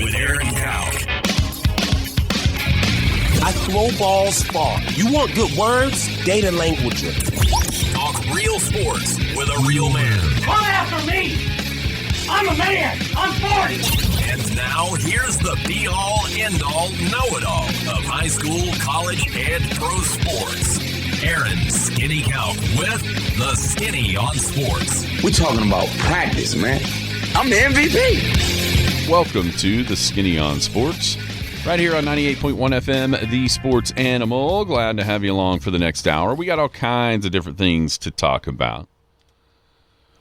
with Aaron Cow. I throw balls far. You want good words? Data language. Talk real sports with a real man. Come after me! I'm a man! I'm 40! And now, here's the be-all, end-all, know-it-all of high school, college, and pro sports. Aaron Skinny Cow with the Skinny on Sports. We're talking about practice, man. I'm the MVP. Welcome to the Skinny on Sports. Right here on 98.1 FM, the Sports Animal. Glad to have you along for the next hour. We got all kinds of different things to talk about.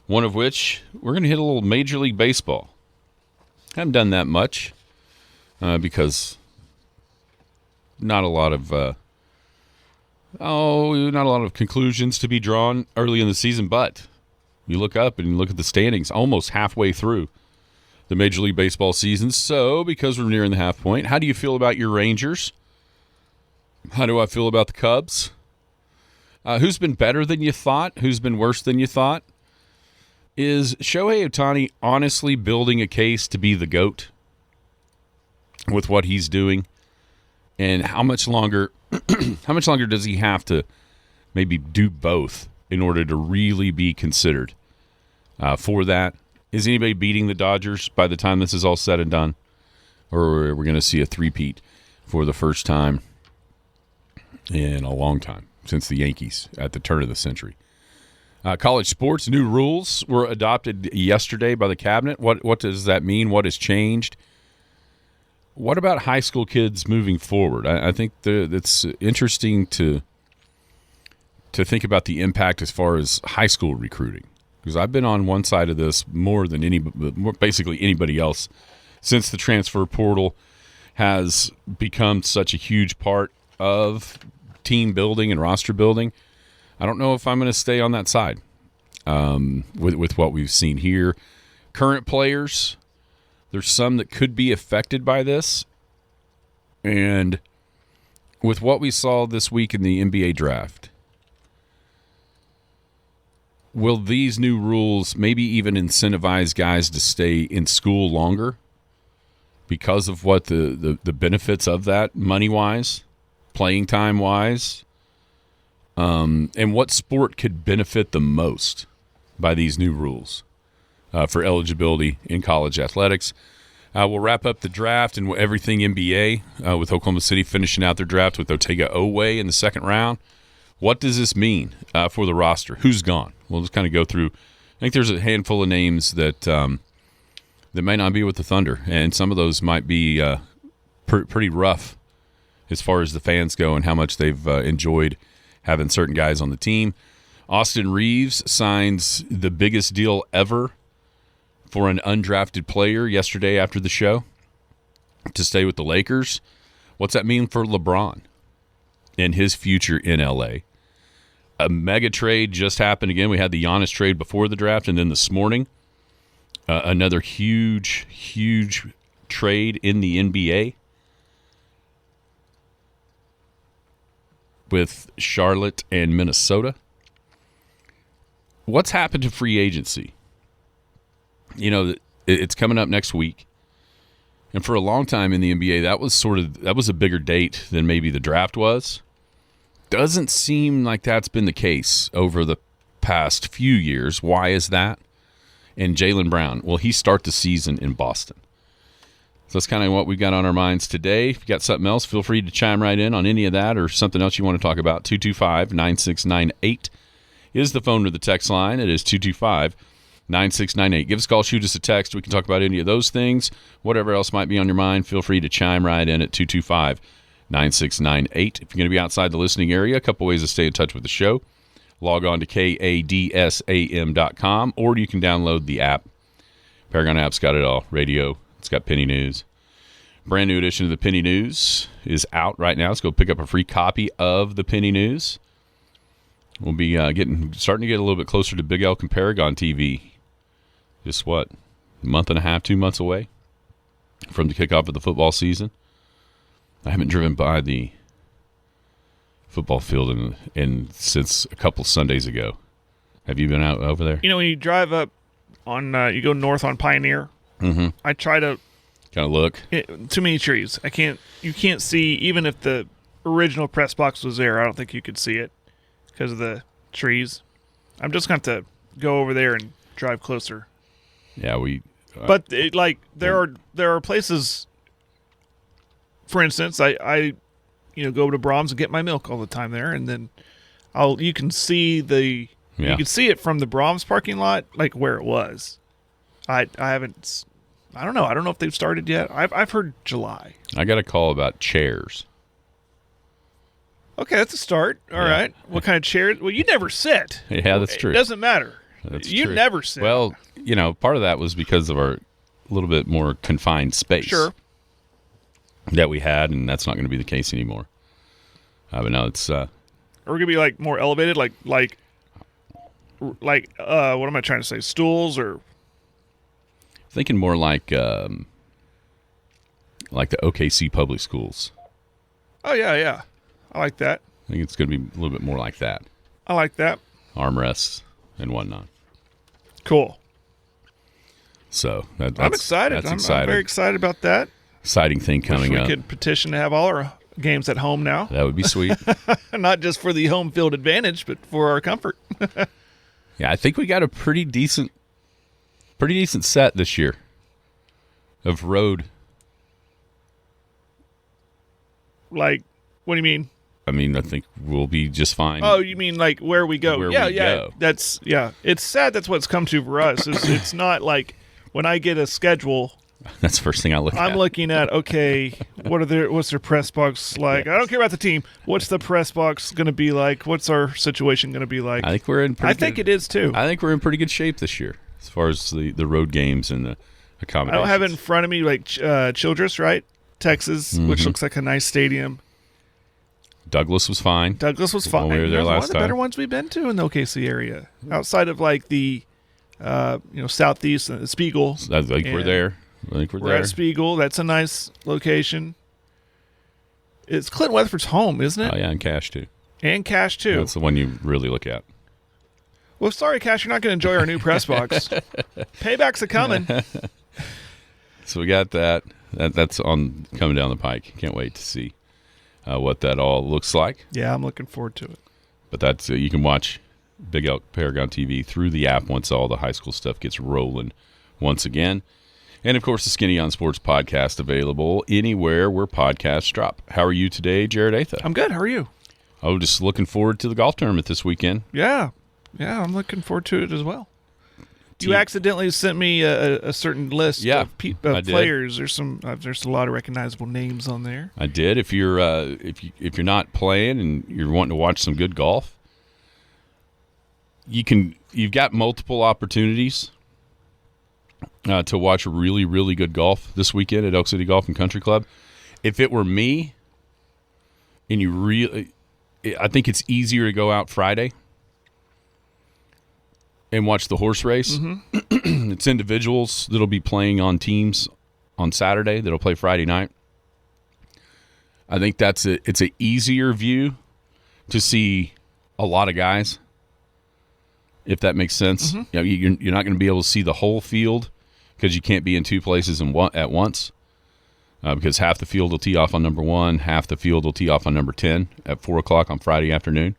One of which, we're going to hit a little Major League Baseball. Haven't done that much because not a lot of conclusions to be drawn early in the season. But you look up and you look at the standings, almost halfway through the Major League Baseball season. So, because we're nearing the half point, how do you feel about your Rangers? How do I feel about the Cubs? Who's been better than you thought? Who's been worse than you thought? Is Shohei Ohtani honestly building a case to be the GOAT with what he's doing? And how much longer does he have to maybe do both in order to really be considered for that? Is anybody beating the Dodgers by the time this is all said and done? Or are we going to see a three-peat for the first time in a long time since the Yankees at the turn of the century? College sports, new rules were adopted yesterday by the cabinet. What does that mean? What has changed? What about high school kids moving forward? I think it's interesting to think about the impact as far as high school recruiting. Because I've been on one side of this more than basically anybody else since the transfer portal has become such a huge part of team building and roster building. I don't know if I'm going to stay on that side with what we've seen here. Current players, there's some that could be affected by this. And with what we saw this week in the NBA draft, will these new rules maybe even incentivize guys to stay in school longer because of what the benefits of that money-wise, playing time-wise, and what sport could benefit the most by these new rules for eligibility in college athletics? We'll wrap up the draft and everything NBA with Oklahoma City finishing out their draft with Otega Oweh in the second round. What does this mean for the roster? Who's gone? We'll just kind of go through. I think there's a handful of names that may not be with the Thunder, and some of those might be pretty rough as far as the fans go and how much they've enjoyed having certain guys on the team. Austin Reaves signs the biggest deal ever for an undrafted player yesterday after the show to stay with the Lakers. What's that mean for LeBron and his future in L.A.? A mega trade just happened again. We had the Giannis trade before the draft, and then this morning, another huge, huge trade in the NBA with Charlotte and Minnesota. What's happened to free agency? You know, it's coming up next week. And for a long time in the NBA, that was a bigger date than maybe the draft was. Doesn't seem like that's been the case over the past few years. Why is that? And Jaylen Brown, will he start the season in Boston? So that's kind of what we've got on our minds today. If you got something else, feel free to chime right in on any of that or something else you want to talk about. 225-9698 is the phone or the text line. It is 225-9698. Give us a call, shoot us a text. We can talk about any of those things. Whatever else might be on your mind, feel free to chime right in at 225-9698. If you're going to be outside the listening area, a couple ways to stay in touch with the show. Log on to KADSAM.com, or you can download the app. Paragon app's got it all. Radio, it's got Penny News. Brand new edition of the Penny News is out right now. Let's go pick up a free copy of the Penny News. We'll be starting to get a little bit closer to Big Elk and Paragon TV. Just a month and a half, 2 months away from the kickoff of the football season. I haven't driven by the football field since a couple Sundays ago. Have you been out over there? You know, when you drive up on, you go north on Pioneer, mm-hmm. I try to Kind of look. Too many trees. You can't see, even if the original press box was there, I don't think you could see it because of the trees. I'm just going to have to go over there and drive closer. Yeah, but there are places. For instance, I go to Brahms and get my milk all the time there, and then you can see you can see it from the Brahms parking lot, like where it was. I haven't. I don't know. I don't know if they've started yet. I've heard July. I got a call about chairs. Okay, that's a start. All right. What kind of chairs? Well, you never sit. Yeah, that's true. It doesn't matter. You never sit. Well, part of that was because of our little bit more confined space. Sure. That we had, and that's not going to be the case anymore. But now it's. Are we going to be like more elevated, like what am I trying to say? Stools or? Thinking more like the OKC public schools. Oh yeah. I like that. I think it's going to be a little bit more like that. I like that. Armrests and whatnot. Cool. So I'm excited. I'm very excited about that. Exciting thing coming up. We could petition to have all our games at home now. That would be sweet. Not just for the home field advantage, but for our comfort. Yeah, I think we got a pretty decent set this year of road. Like, what do you mean? I mean, I think we'll be just fine. Oh, you mean like where we go? Where yeah. we go. That's It's sad. That's what it's come to for us. It's not like when I get a schedule. That's the first thing I look at. I'm looking at, okay, what's their press box like? Yes. I don't care about the team. What's the press box going to be like? What's our situation going to be like? I think we're in. I think it is too. I think we're in pretty good shape this year as far as the road games and the accommodations. I don't have it in front of me like Childress, right? Texas, which looks like a nice stadium. Douglas was fine. When we were there last time. One of the better ones we've been to in the OKC area, outside of like the southeast Spiegel. I think we're there. I think we're there. At Spiegel. That's a nice location. It's Clinton Weatherford's home, isn't it? Oh yeah, and Cash too. That's the one you really look at. Well, sorry, Cash, you're not going to enjoy our new press box. Payback's a coming. So we got that. That's on coming down the pike. Can't wait to see what that all looks like. Yeah, I'm looking forward to it. But that's you can watch Big Elk Paragon TV through the app once all the high school stuff gets rolling once again. And, of course, the Skinny on Sports podcast available anywhere where podcasts drop. How are you today, Jared Atha? I'm good. How are you? Oh, just looking forward to the golf tournament this weekend. Yeah, I'm looking forward to it as well. You accidentally sent me a certain list of players. There's a lot of recognizable names on there. I did. If you're not playing and you're wanting to watch some good golf, you've got multiple opportunities to watch really, really good golf this weekend at Elk City Golf and Country Club. If it were me, and I think it's easier to go out Friday and watch the horse race. Mm-hmm. It's individuals that'll be playing on teams on Saturday that'll play Friday night. I think it's an easier view to see a lot of guys, if that makes sense. Mm-hmm. You're not going to be able to see the whole field because you can't be in two places at once. Because half the field will tee off on number 1, half the field will tee off on number 10 at 4 o'clock on Friday afternoon.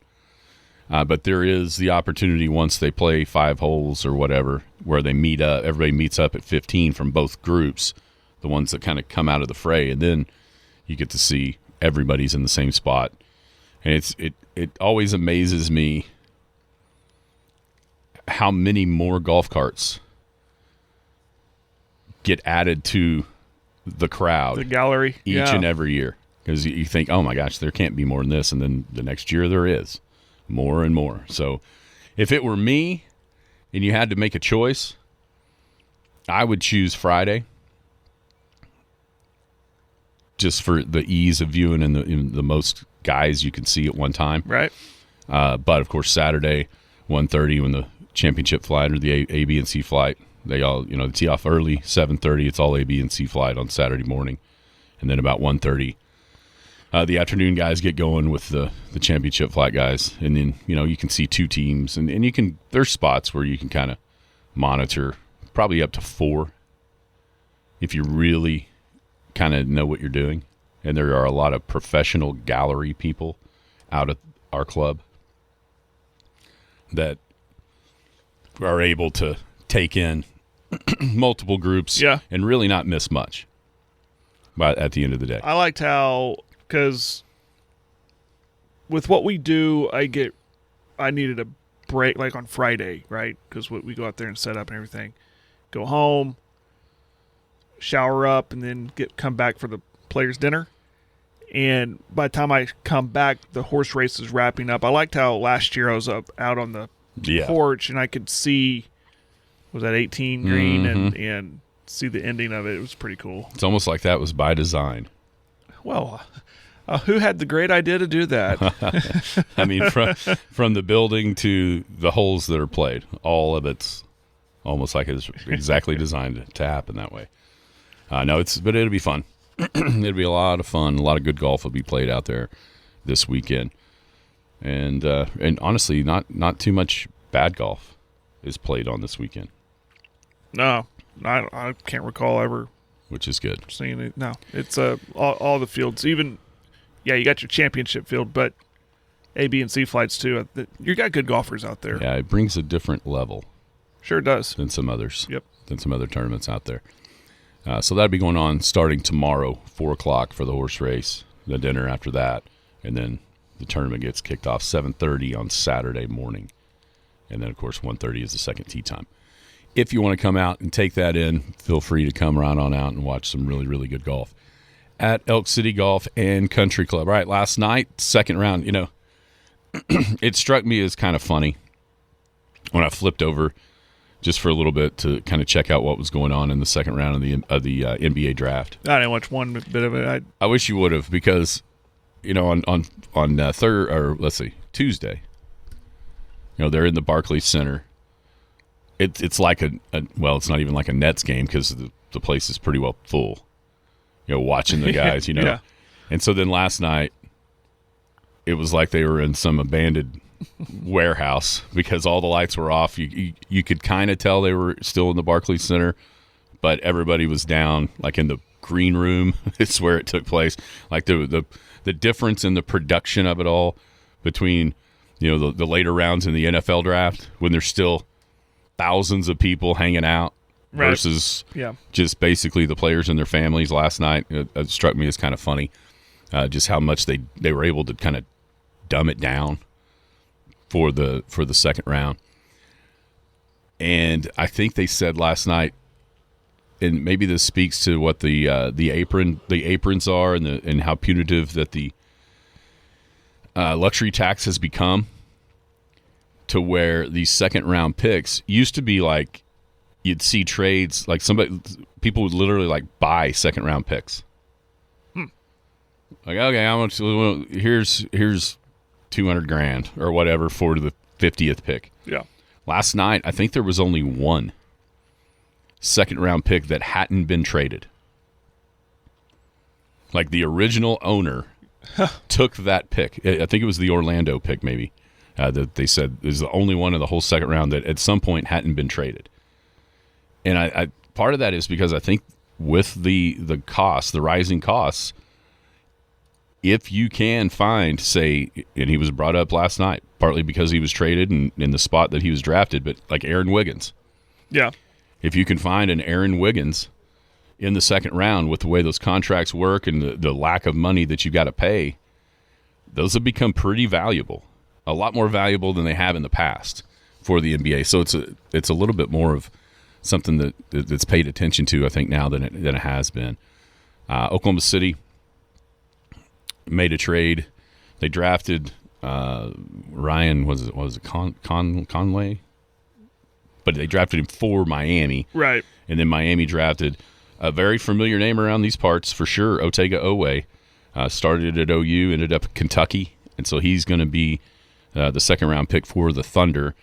But there is the opportunity once they play 5 holes or whatever where they meet up. Everybody meets up at 15 from both groups, the ones that kind of come out of the fray, and then you get to see everybody's in the same spot. And it always amazes me how many more golf carts get added to the crowd, the gallery, each and every year. Because you think, oh my gosh, there can't be more than this, and then the next year there is more and more. So if it were me and you had to make a choice, I would choose Friday just for the ease of viewing and the most guys you can see at one time. Right. But, of course, Saturday, 1:30 when the championship flight or the A, B, and C flight, they all, they tee off early, 7:30. It's all A, B, and C flight on Saturday morning. And then about 1:30, the afternoon guys get going with the championship flight guys. And then, you can see 2 teams. And there's spots where you can kind of monitor probably up to 4 if you really kind of know what you're doing. And there are a lot of professional gallery people out at our club that are able to take in multiple groups and really not miss much at the end of the day. I liked how, because with what we do, I needed a break, like on Friday, right? Because we go out there and set up and everything. Go home, shower up, and then come back for the players' dinner. And by the time I come back, the horse race is wrapping up. I liked how last year I was out on the porch and I could see, was that 18 green, and see the ending of it. It was pretty cool. It's almost like that was by design. Well, who had the great idea to do that? I mean, from the building to the holes that are played, all of it's almost like it's exactly designed to happen that way. But it'll be fun. It'll be a lot of fun. A lot of good golf will be played out there this weekend, and honestly, not too much bad golf is played on this weekend. No, I can't recall ever, which is good. Seeing it. No, it's all the fields. Even you got your championship field, but A, B, and C flights too. You got good golfers out there. Yeah, it brings a different level. Sure does. Than some others. Yep. Than some other tournaments out there. So that'll be going on starting tomorrow, 4 o'clock for the horse race, the dinner after that, and then the tournament gets kicked off 7:30 on Saturday morning. And then, of course, 1:30 is the second tee time. If you want to come out and take that in, feel free to come right on out and watch some really, really good golf at Elk City Golf and Country Club. All right, last night, second round, it struck me as kind of funny when I flipped over just for a little bit to kind of check out what was going on in the second round of the NBA draft. I didn't watch one bit of it. I wish you would have, because on Tuesday, they're in the Barclays Center. It's like it's not even like a Nets game because the place is pretty well full. Watching the guys, Yeah. And so then last night, it was like they were in some abandoned warehouse because all the lights were off. You could kind of tell they were still in the Barclays Center, but everybody was down like in the green room. It's where it took place. Like the difference in the production of it all between the later rounds in the NFL draft when there's still thousands of people hanging out versus just basically the players and their families last night. It struck me as kind of funny just how much they were able to kind of dumb it down for the second round. And I think they said last night, and maybe this speaks to what the aprons are and how punitive that the luxury tax has become, to where these second round picks used to be like you'd see trades like people would literally like buy second round picks. Like, okay, how much? Here's $200,000 or whatever for the 50th pick. Yeah. Last night, I think there was only one second round pick that hadn't been traded. Like the original owner took that pick. I think it was the Orlando pick, maybe, that they said is the only one of the whole second round that at some point hadn't been traded. And I part of that is because I think with the rising costs, if you can find, say, and he was brought up last night, partly because he was traded and in the spot that he was drafted, but like Aaron Wiggins. Yeah. If you can find an Aaron Wiggins in the second round with the way those contracts work and the lack of money that you got to pay, those have become pretty valuable, a lot more valuable than they have in the past for the NBA. So it's a little bit more of something that's paid attention to, I think, now than it has been. Oklahoma City made a trade. They drafted Ryan, was it Conley? But they drafted him for Miami. Right. And then Miami drafted a very familiar name around these parts for sure, Otega Owe. Started at OU, ended up at Kentucky, and so he's going to be the second round pick for the Thunder.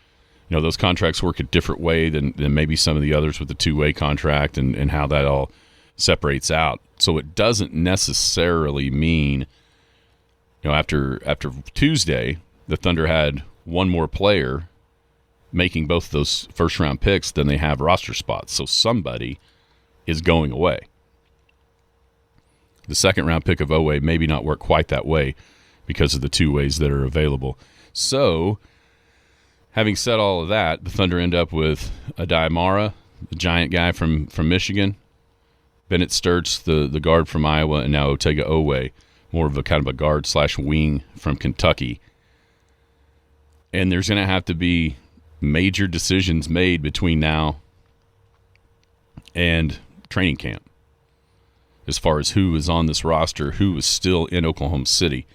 Those contracts work a different way than maybe some of the others with the two-way contract and how that all separates out. So it doesn't necessarily mean after Tuesday, the Thunder had one more player making both those first-round picks than they have roster spots. So somebody is going away. the second-round pick of Oweh maybe not work quite that way because of the two ways that are available. So, having said all of that, the Thunder end up with Adai Mara, the giant guy from Michigan, Bennett Sturts, the guard from Iowa, and now Otega Oweh, more of a kind of a guard/wing from Kentucky. And there's going to have to be major decisions made between now and training camp as far as who is on this roster, who is still in Oklahoma City.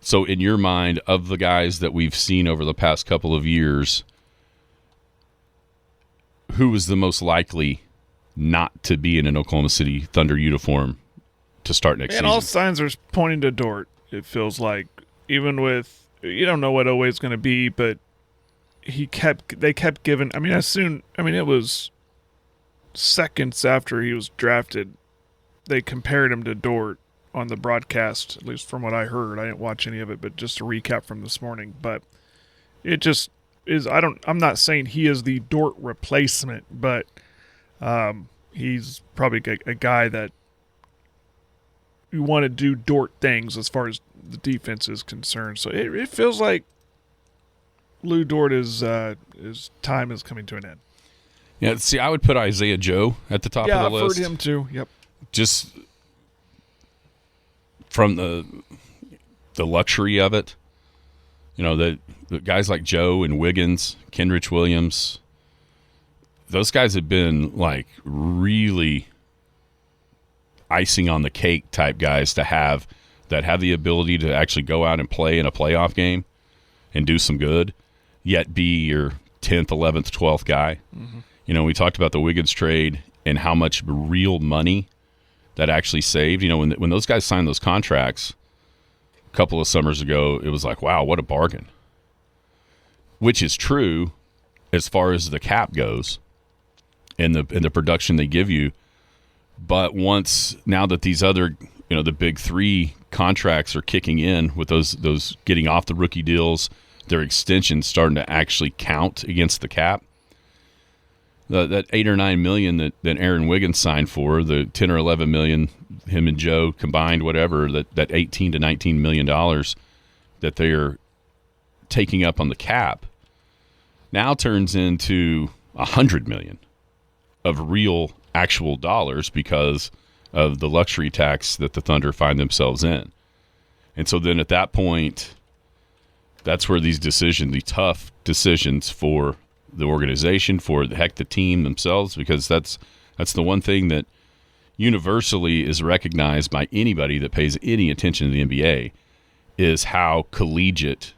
So in your mind, of the guys that we've seen over the past couple of years, who is the most likely not to be in an Oklahoma City Thunder uniform to start next season? All signs are pointing to Dort, it feels like. Even with, you don't know what Oweh is going to be, but they kept giving, it was seconds after he was drafted, they compared him to Dort on the broadcast, at least from what I heard. I didn't watch any of it, but just a recap from this morning. But it just is, I'm not saying he is the Dort replacement, but he's probably a guy that you want to do Dort things as far as the defense is concerned. So it feels like Lou Dort his time is coming to an end. Yeah, see, I would put Isaiah Joe at the top of the list. Yeah, I've heard him too. Yep. Just from the luxury of it, the guys like Joe and Wiggins, Kenrich Williams, those guys have been like really icing on the cake type guys to have that have the ability to actually go out and play in a playoff game and do some good, yet be your 10th, 11th, 12th guy. Mm-hmm. We talked about the Wiggins trade and how much real money that actually saved. When those guys signed those contracts a couple of summers ago, it was like, wow, what a bargain. Which is true as far as the cap goes and the production they give you. But now that these other, the big three contracts are kicking in with those getting off the rookie deals, their extensions starting to actually count against the cap. That $8 or $9 million that Aaron Wiggins signed for, the $10 or $11 million, him and Joe combined, whatever, that $18 to $19 million that they are taking up on the cap, now turns into $100 million of real, actual dollars because of the luxury tax that the Thunder find themselves in. And so then at that point, that's where these tough decisions for the organization, for the team themselves, because that's the one thing that universally is recognized by anybody that pays any attention to the NBA is how collegiate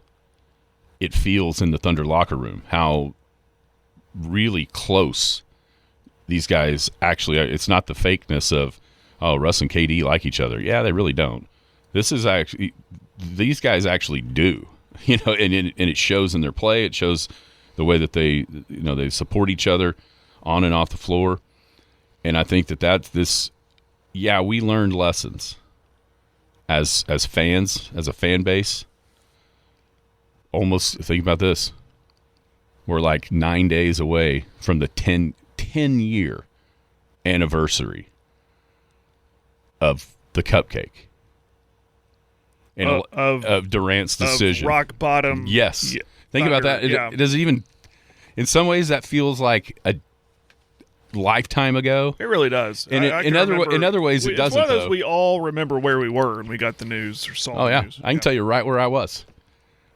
it feels in the Thunder locker room, how really close these guys actually are. It's not the fakeness of, Russ and KD like each other. Yeah, they really don't. These guys actually do, and it shows in their play. It shows the way that they support each other on and off the floor. And I think we learned lessons as fans, as a fan base. Almost, think about this. We're like 9 days away from the 10-year anniversary of the cupcake. And of Durant's decision. Of rock bottom. Yes. Yeah. Think about that. It doesn't even, in some ways, that feels like a lifetime ago. It really does. In other ways, it doesn't. It's one of those we all remember where we were when we got the news or saw the news. I can tell you right where I was.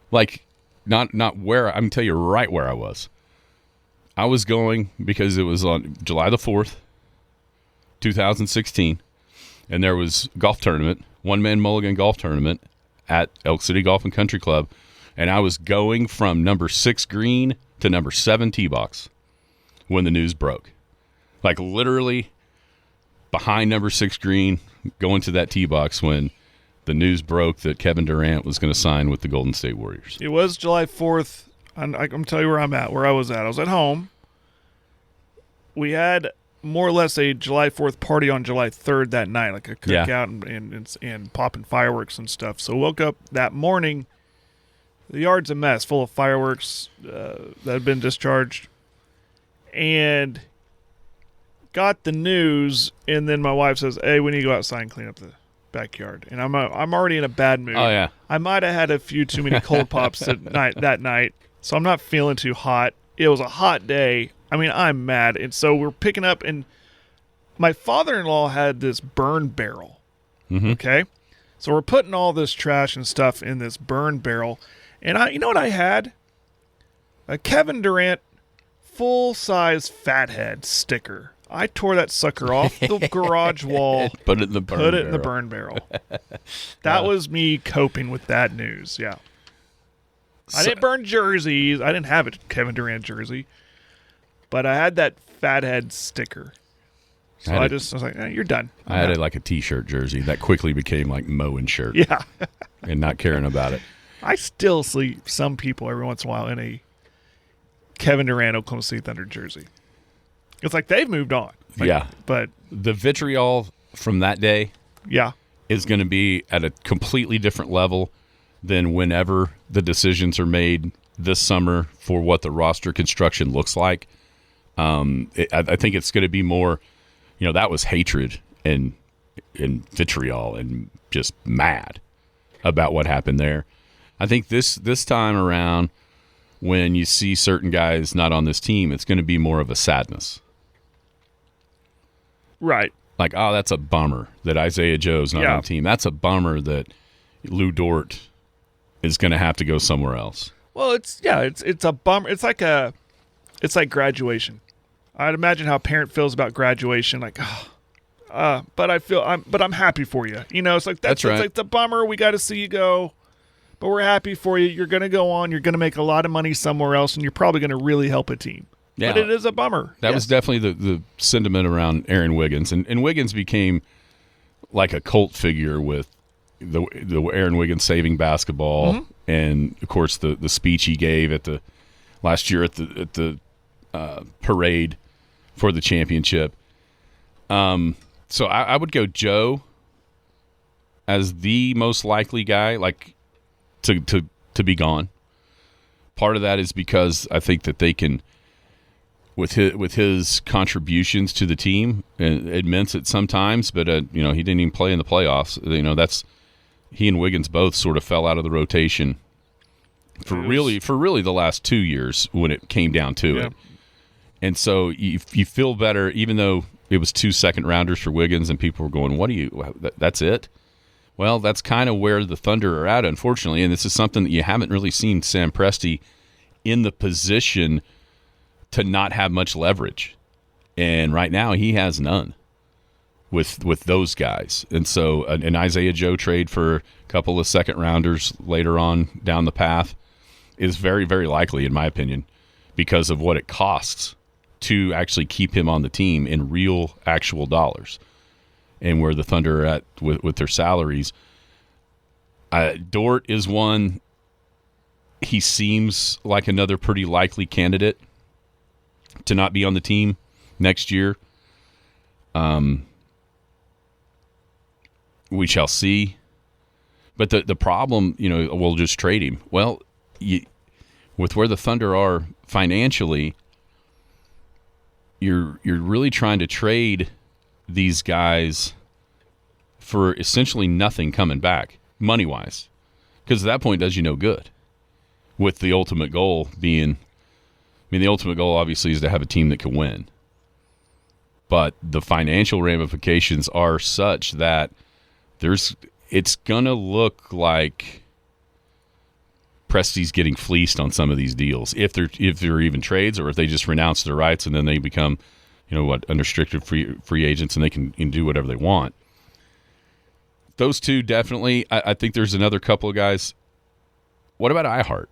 Like, not where, I can tell you right where I was. I was going because it was on July the 4th, 2016, and there was golf tournament, one-man mulligan golf tournament at Elk City Golf and Country Club. And I was going from number 6 green to number 7 tee box when the news broke. Like literally behind number 6 green, going to that tee box when the news broke that Kevin Durant was going to sign with the Golden State Warriors. It was July 4th. I'm going to tell you where I was at. I was at home. We had more or less a July 4th party on July 3rd that night, like a cookout and popping fireworks and stuff. So woke up that morning. The yard's a mess, full of fireworks that had been discharged. And got the news, and then my wife says, "Hey, we need to go outside and clean up the backyard." And I'm already in a bad mood. Oh, yeah. I might have had a few too many cold pops that night, so I'm not feeling too hot. It was a hot day. I mean, I'm mad. And so we're picking up, and my father-in-law had this burn barrel. Okay? So we're putting all this trash and stuff in this burn barrel. And you know what I had? A Kevin Durant full-size fathead sticker. I tore that sucker off the garage wall. Put it in the burn barrel. That was me coping with that news. Yeah. I didn't burn jerseys. I didn't have a Kevin Durant jersey. But I had that fathead sticker. So I was like, you're done. I had like a T-shirt jersey that quickly became like mowing shirt. Yeah. And not caring about it. I still see some people every once in a while in a Kevin Durant Oklahoma City Thunder jersey. It's like they've moved on. Yeah. But the vitriol from that day yeah, is going to be at a completely different level than whenever the decisions are made this summer for what the roster construction looks like. I think it's going to be more, that was hatred and vitriol and just mad about what happened there. I think this time around, when you see certain guys not on this team, it's going to be more of a sadness. Right. Like, oh, that's a bummer that Isaiah Joe's not on the team. That's a bummer that Lou Dort is going to have to go somewhere else. Well, it's a bummer. It's like graduation. I'd imagine how a parent feels about graduation. Like, but I'm happy for you. It's like that's right. It's like the bummer. We got to see you go, but we're happy for you. You're going to go on. You're going to make a lot of money somewhere else, and you're probably going to really help a team. Yeah. But it is a bummer. That was definitely the sentiment around Aaron Wiggins, and Wiggins became like a cult figure with the Aaron Wiggins saving basketball, and of course the speech he gave at the last year at the parade for the championship. So I would go Joe as the most likely guy, like to be gone. Part of that is because I think that they can, with his contributions to the team, and admits it sometimes, but he didn't even play in the playoffs. That's he and Wiggins both sort of fell out of the rotation for really the last 2 years when it came down to it. And so you feel better, even though it was 2 second-rounders for Wiggins, and people were going, that's it? Well, that's kind of where the Thunder are at, unfortunately, and this is something that you haven't really seen Sam Presti in the position to not have much leverage. And right now he has none with those guys. And so an Isaiah Joe trade for a couple of second-rounders later on down the path is very, very likely, in my opinion, because of what it costs to actually keep him on the team in real, actual dollars, and where the Thunder are at with their salaries. Dort is one. He seems like another pretty likely candidate to not be on the team next year. We shall see. But the problem, we'll just trade him. Well, with where the Thunder are financially, you're really trying to trade these guys for essentially nothing coming back, money-wise. Because at that point, it does you no good. With the ultimate goal being, the ultimate goal obviously is to have a team that can win. But the financial ramifications are such that it's going to look like Presti's getting fleeced on some of these deals, if they're even trades, or if they just renounce their rights and then they become, unrestricted free agents, and they can do whatever they want. Those two definitely. I think there's another couple of guys. What about iHeart?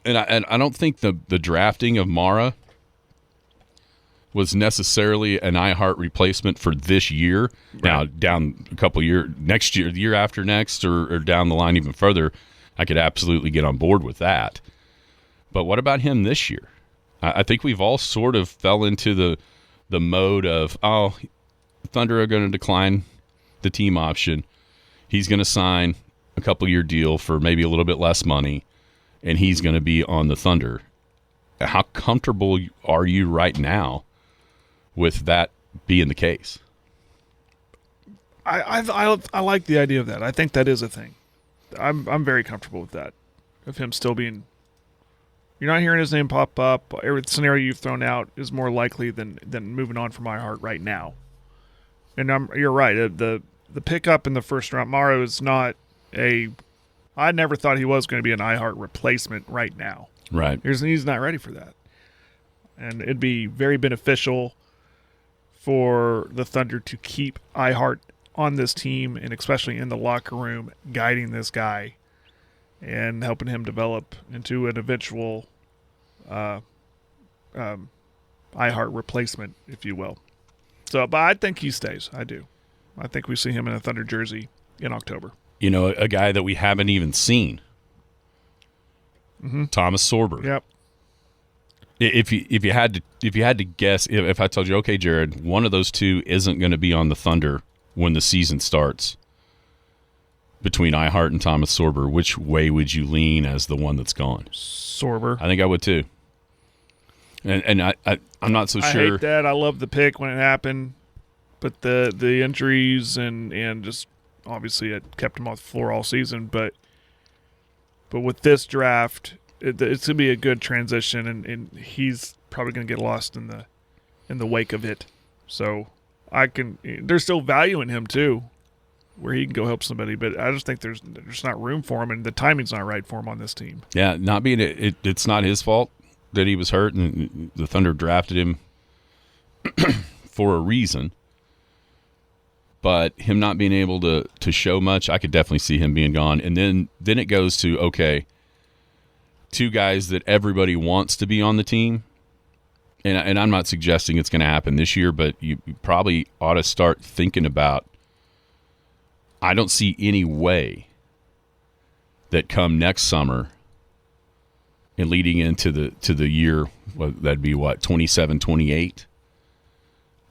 And I don't think the drafting of Mara was necessarily an iHeart replacement for this year. Right. Now, down a couple of years, next year, the year after next, or down the line even further, I could absolutely get on board with that. But what about him this year? I think we've all sort of fell into the mode of, Thunder are going to decline the team option. He's going to sign a couple-year deal for maybe a little bit less money, and he's going to be on the Thunder. How comfortable are you right now with that being the case. I like the idea of that. I think that is a thing. I'm very comfortable with that. Of him still being, you're not hearing his name pop up. Every scenario you've thrown out is more likely than moving on from iHeart right now. And you're right. The pickup in the first round, Morrow is not a. I never thought he was going to be an iHeart replacement right now. Right. He's not ready for that, and it'd be very beneficial for the Thunder to keep iHeart on this team, and especially in the locker room, guiding this guy and helping him develop into an eventual iHeart replacement, if you will. So, but I think he stays. I do. I think we see him in a Thunder jersey in October. You know, a guy that we haven't even seen, Thomas Sorber. Yep. If you had to guess, if I told you, okay, Jared, one of those two isn't going to be on the Thunder when the season starts, between iHeart and Thomas Sorber, which way would you lean as the one that's gone? Sorber. I think I would too. And I'm not so sure. I hate that. I love the pick when it happened, but the injuries and just obviously it kept him off the floor all season. But with this draft, it's gonna be a good transition, and he's probably gonna get lost in the wake of it. So there's still value in him too, where he can go help somebody. But I just think there's not room for him, and the timing's not right for him on this team. Yeah, not being it's not his fault that he was hurt, and the Thunder drafted him for a reason. But him not being able to show much, I could definitely see him being gone. And then it goes to, okay, two guys that everybody wants to be on the team. And I'm not suggesting it's going to happen this year, but you probably ought to start thinking about, I don't see any way that come next summer and leading into the year, that'd be 27, 28.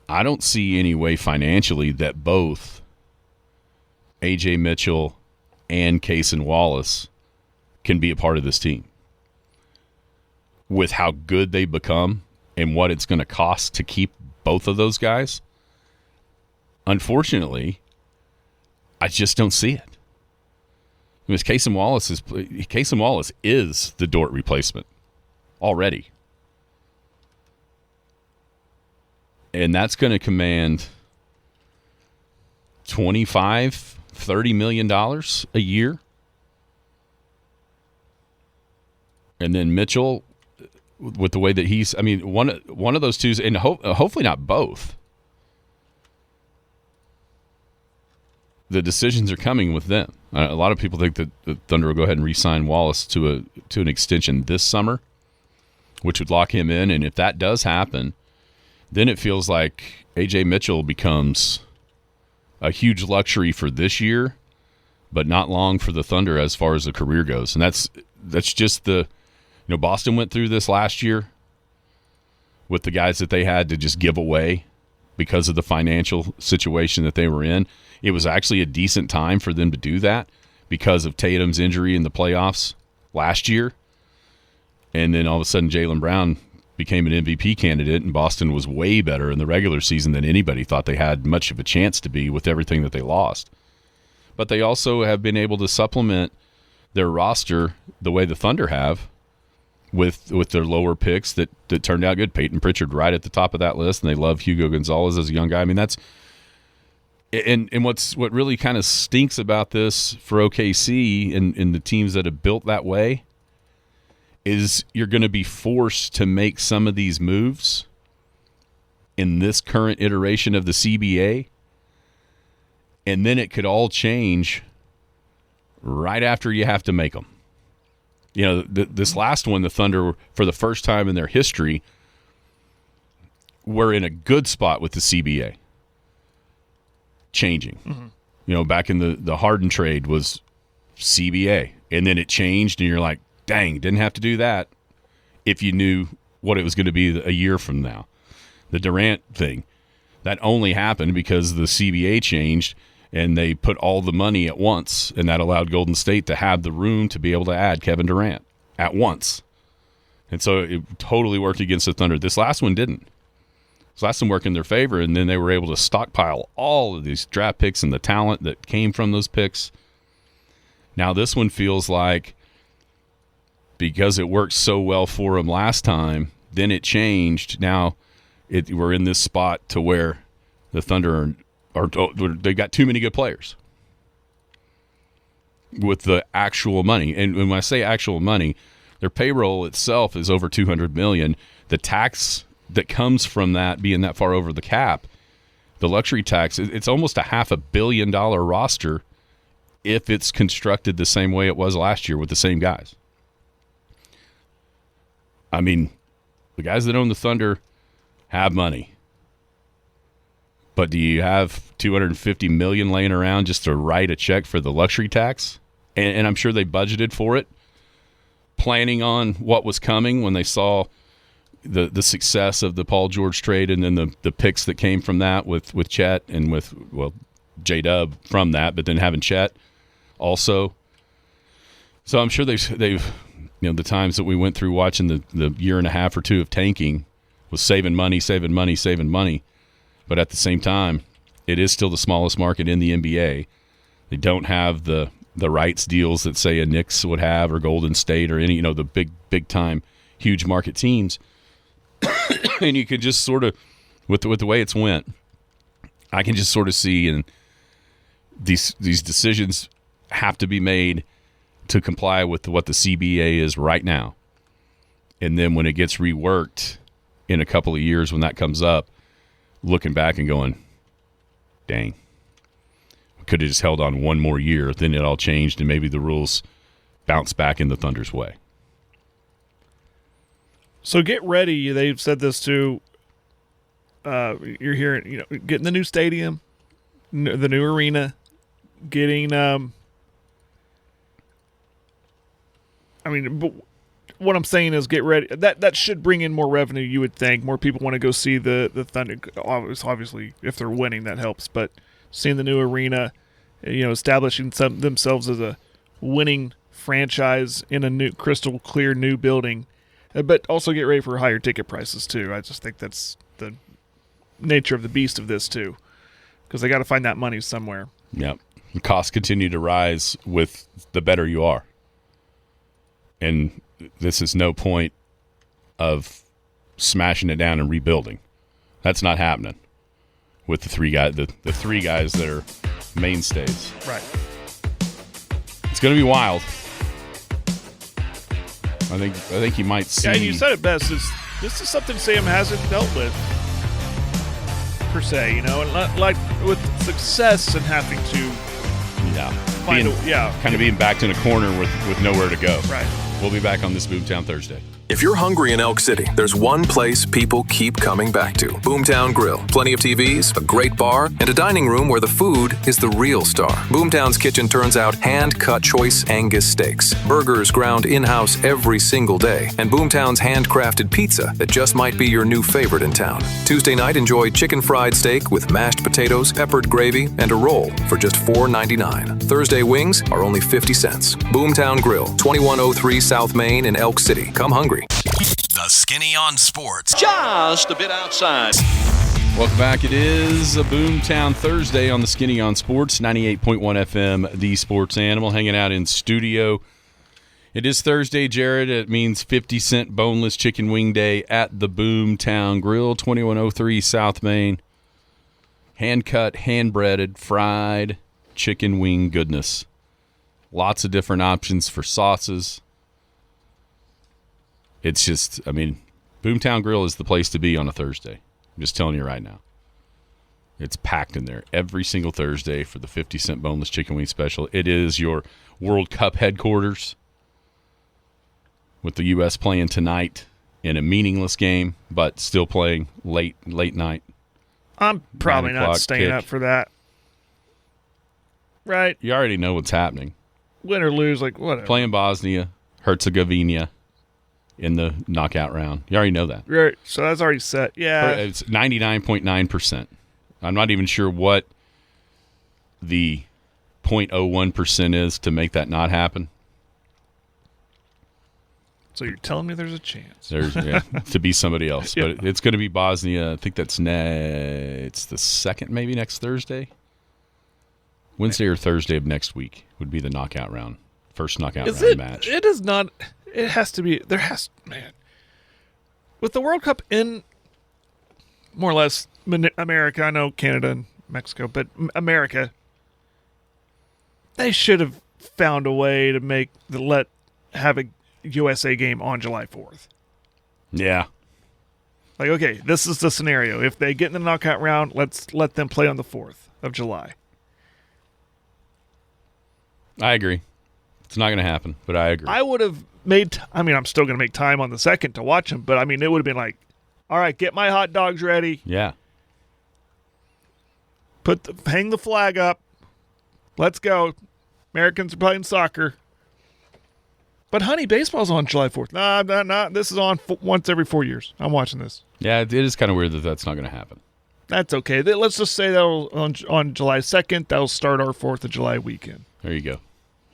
I don't see any way financially that both A.J. Mitchell and Cason Wallace can be a part of this team. With how good they become and what it's going to cost to keep both of those guys, unfortunately, I just don't see it. Because Cason Wallace is the Dort replacement already. And that's going to command $25-30 million a year. And then Mitchell, with the way that he's, I mean, one of those two, and hopefully not both. The decisions are coming with them. A lot of people think that the Thunder will go ahead and re-sign Wallace to an extension this summer, which would lock him in. And if that does happen, then it feels like A.J. Mitchell becomes a huge luxury for this year, but not long for the Thunder as far as the career goes. And that's just Boston went through this last year with the guys that they had to just give away because of the financial situation that they were in. It was actually a decent time for them to do that because of Tatum's injury in the playoffs last year. And then all of a sudden Jaylen Brown became an MVP candidate, and Boston was way better in the regular season than anybody thought they had much of a chance to be with everything that they lost. But they also have been able to supplement their roster the way the Thunder have with their lower picks that turned out good. Peyton Pritchard right at the top of that list, and they love Hugo Gonzalez as a young guy. I mean, that's and what really kind of stinks about this for OKC and the teams that have built that way is you're going to be forced to make some of these moves in this current iteration of the CBA, and then it could all change right after you have to make them. You know, this last one, the Thunder, for the first time in their history, were in a good spot with the CBA changing. Mm-hmm. You know, back in the Harden trade was CBA, and then it changed, and you're like, dang, didn't have to do that if you knew what it was going to be a year from now. The Durant thing, that only happened because the CBA changed and they put all the money at once, and that allowed Golden State to have the room to be able to add Kevin Durant at once. And so it totally worked against the Thunder. This last one didn't. So that's some work in their favor, and then they were able to stockpile all of these draft picks and the talent that came from those picks. Now this one feels like, because it worked so well for them last time, then it changed. Now we're in this spot to where the Thunder they got too many good players with the actual money. And when I say actual money, their payroll itself is over $200 million. The tax that comes from that being that far over the cap, the luxury tax, it's almost a $500 million roster if it's constructed the same way it was last year with the same guys. I mean, the guys that own the Thunder have money. But do you have $250 million laying around just to write a check for the luxury tax? And I'm sure they budgeted for it, planning on what was coming when they saw the success of the Paul George trade, and then the picks that came from that with Chet and with, well, J-Dub from that, but then having Chet also. So I'm sure they've you know, the times that we went through watching the year and a half or two of tanking was saving money. But at the same time, it is still the smallest market in the NBA. They don't have the rights deals that, say, a Knicks would have, or Golden State, or any, you know, the big time huge market teams. And you could just sort of, with the way it's went, I can just sort of see, and these decisions have to be made to comply with what the CBA is right now. And then when it gets reworked in a couple of years, when that comes up, looking back and going, dang, we could have just held on one more year, then it all changed, and maybe the rules bounce back in the Thunder's way. So get ready. They've said this too. You're hearing, you know, getting the new stadium, the new arena, getting. I mean, but what I'm saying is, get ready. That should bring in more revenue. You would think more people want to go see the Thunder. Obviously, if they're winning, that helps. But seeing the new arena, you know, establishing themselves as a winning franchise in a new, crystal clear new building. But also get ready for higher ticket prices, too. I just think that's the nature of the beast of this, too. Because they got to find that money somewhere. Yep. The costs continue to rise with the better you are. And this is no point of smashing it down and rebuilding. That's not happening with the three guys that are mainstays. Right. It's going to be wild. I think you might see. Yeah, you said it best. This is something Sam hasn't dealt with, per se. You know, and like with success and having to being backed in a corner with nowhere to go. Right. We'll be back on this Boomtown Thursday. If you're hungry in Elk City, there's one place people keep coming back to. Boomtown Grill. Plenty of TVs, a great bar, and a dining room where the food is the real star. Boomtown's kitchen turns out hand-cut choice Angus steaks, burgers ground in-house every single day, and Boomtown's handcrafted pizza that just might be your new favorite in town. Tuesday night, enjoy chicken fried steak with mashed potatoes, peppered gravy, and a roll for just $4.99. Thursday wings are only 50 cents. Boomtown Grill, 2103 South Main in Elk City. Come hungry. The Skinny on Sports. Just a bit outside. Welcome back. It is a Boomtown Thursday on the Skinny on Sports, 98.1 FM, the Sports Animal, hanging out in studio. It is Thursday, Jared. It means 50-cent boneless chicken wing day at the Boomtown Grill, 2103 South Main. Hand-cut, hand-breaded, fried chicken wing goodness. Lots of different options for sauces. It's just, I mean, Boomtown Grill is the place to be on a Thursday. I'm just telling you right now. It's packed in there every single Thursday for the 50-cent boneless chicken wing special. It is your World Cup headquarters, with the U.S. playing tonight in a meaningless game, but still playing late night. I'm probably not staying up for that. Right. You already know what's happening. Win or lose, like whatever. Playing Bosnia, Herzegovina in the knockout round. You already know that. Right. So that's already set. Yeah. It's 99.9%. I'm not even sure what the 0.01% is to make that not happen. So you're telling me there's a chance? There's to be somebody else, but it's going to be Bosnia. I think that's it's the second, maybe next Thursday, Wednesday or Thursday of next week would be the knockout round, first knockout round match. It is not. It has to be. Man, with the World Cup in more or less America. I know Canada and Mexico, but America, they should have found a way to have a USA game on July 4th. Yeah. Like, okay, this is the scenario. If they get in the knockout round, let's let them play on the 4th of July. I agree. It's not going to happen, but I agree. I would have made I'm still going to make time on the 2nd to watch them, but, it would have been like, all right, get my hot dogs ready. Yeah. Hang the flag up. Let's go. Americans are playing soccer. But, honey, baseball's on July 4th. Nah. This is on once every 4 years. I'm watching this. Yeah, it is kind of weird that that's not going to happen. That's okay. Let's just say that'll on July 2nd, that'll start our 4th of July weekend. There you go.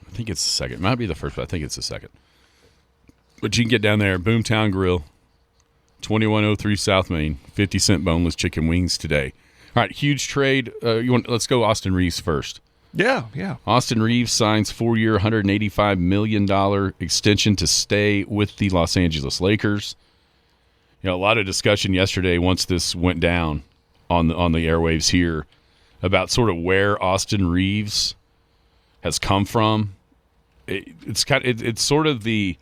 I think it's the second. It might be the first, but I think it's the second. But you can get down there, Boomtown Grill, 2103 South Main, 50-cent boneless chicken wings today. All right, huge trade. Let's go Austin Reaves first. Yeah. Austin Reaves signs 4-year, $185 million extension to stay with the Los Angeles Lakers. A lot of discussion yesterday once this went down on the airwaves here about sort of where Austin Reaves has come from. It's sort of the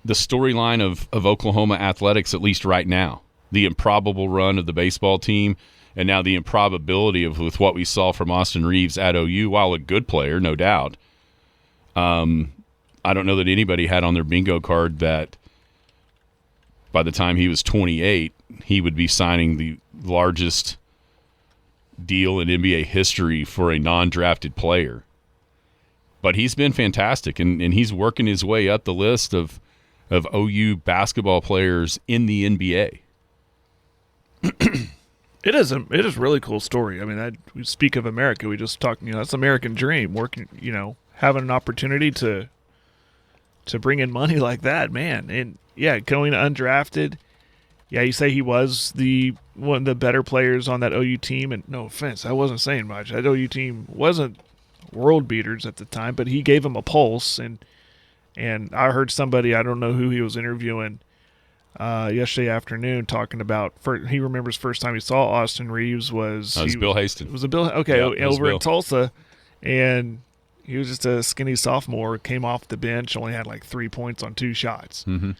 storyline of Oklahoma athletics, at least right now. The improbable run of the baseball team. And now the improbability with what we saw from Austin Reaves at OU, while a good player, no doubt. I don't know that anybody had on their bingo card that by the time he was 28, he would be signing the largest deal in NBA history for a non-drafted player. But he's been fantastic, and he's working his way up the list of OU basketball players in the NBA. It is a really cool story. We speak of America. We just talk, that's American dream. Working, having an opportunity to bring in money like that, man. And yeah, going undrafted. Yeah, you say he was one of the better players on that OU team. And no offense, I wasn't saying much. That OU team wasn't world beaters at the time, but he gave them a pulse. And I heard somebody, I don't know who he was interviewing, yesterday afternoon talking about he remembers first time he saw Austin Reaves was Bill Haston. Was it Bill? Okay, over in Tulsa, and he was just a skinny sophomore. Came off the bench, only had like 3 points on 2 shots. Mm-hmm.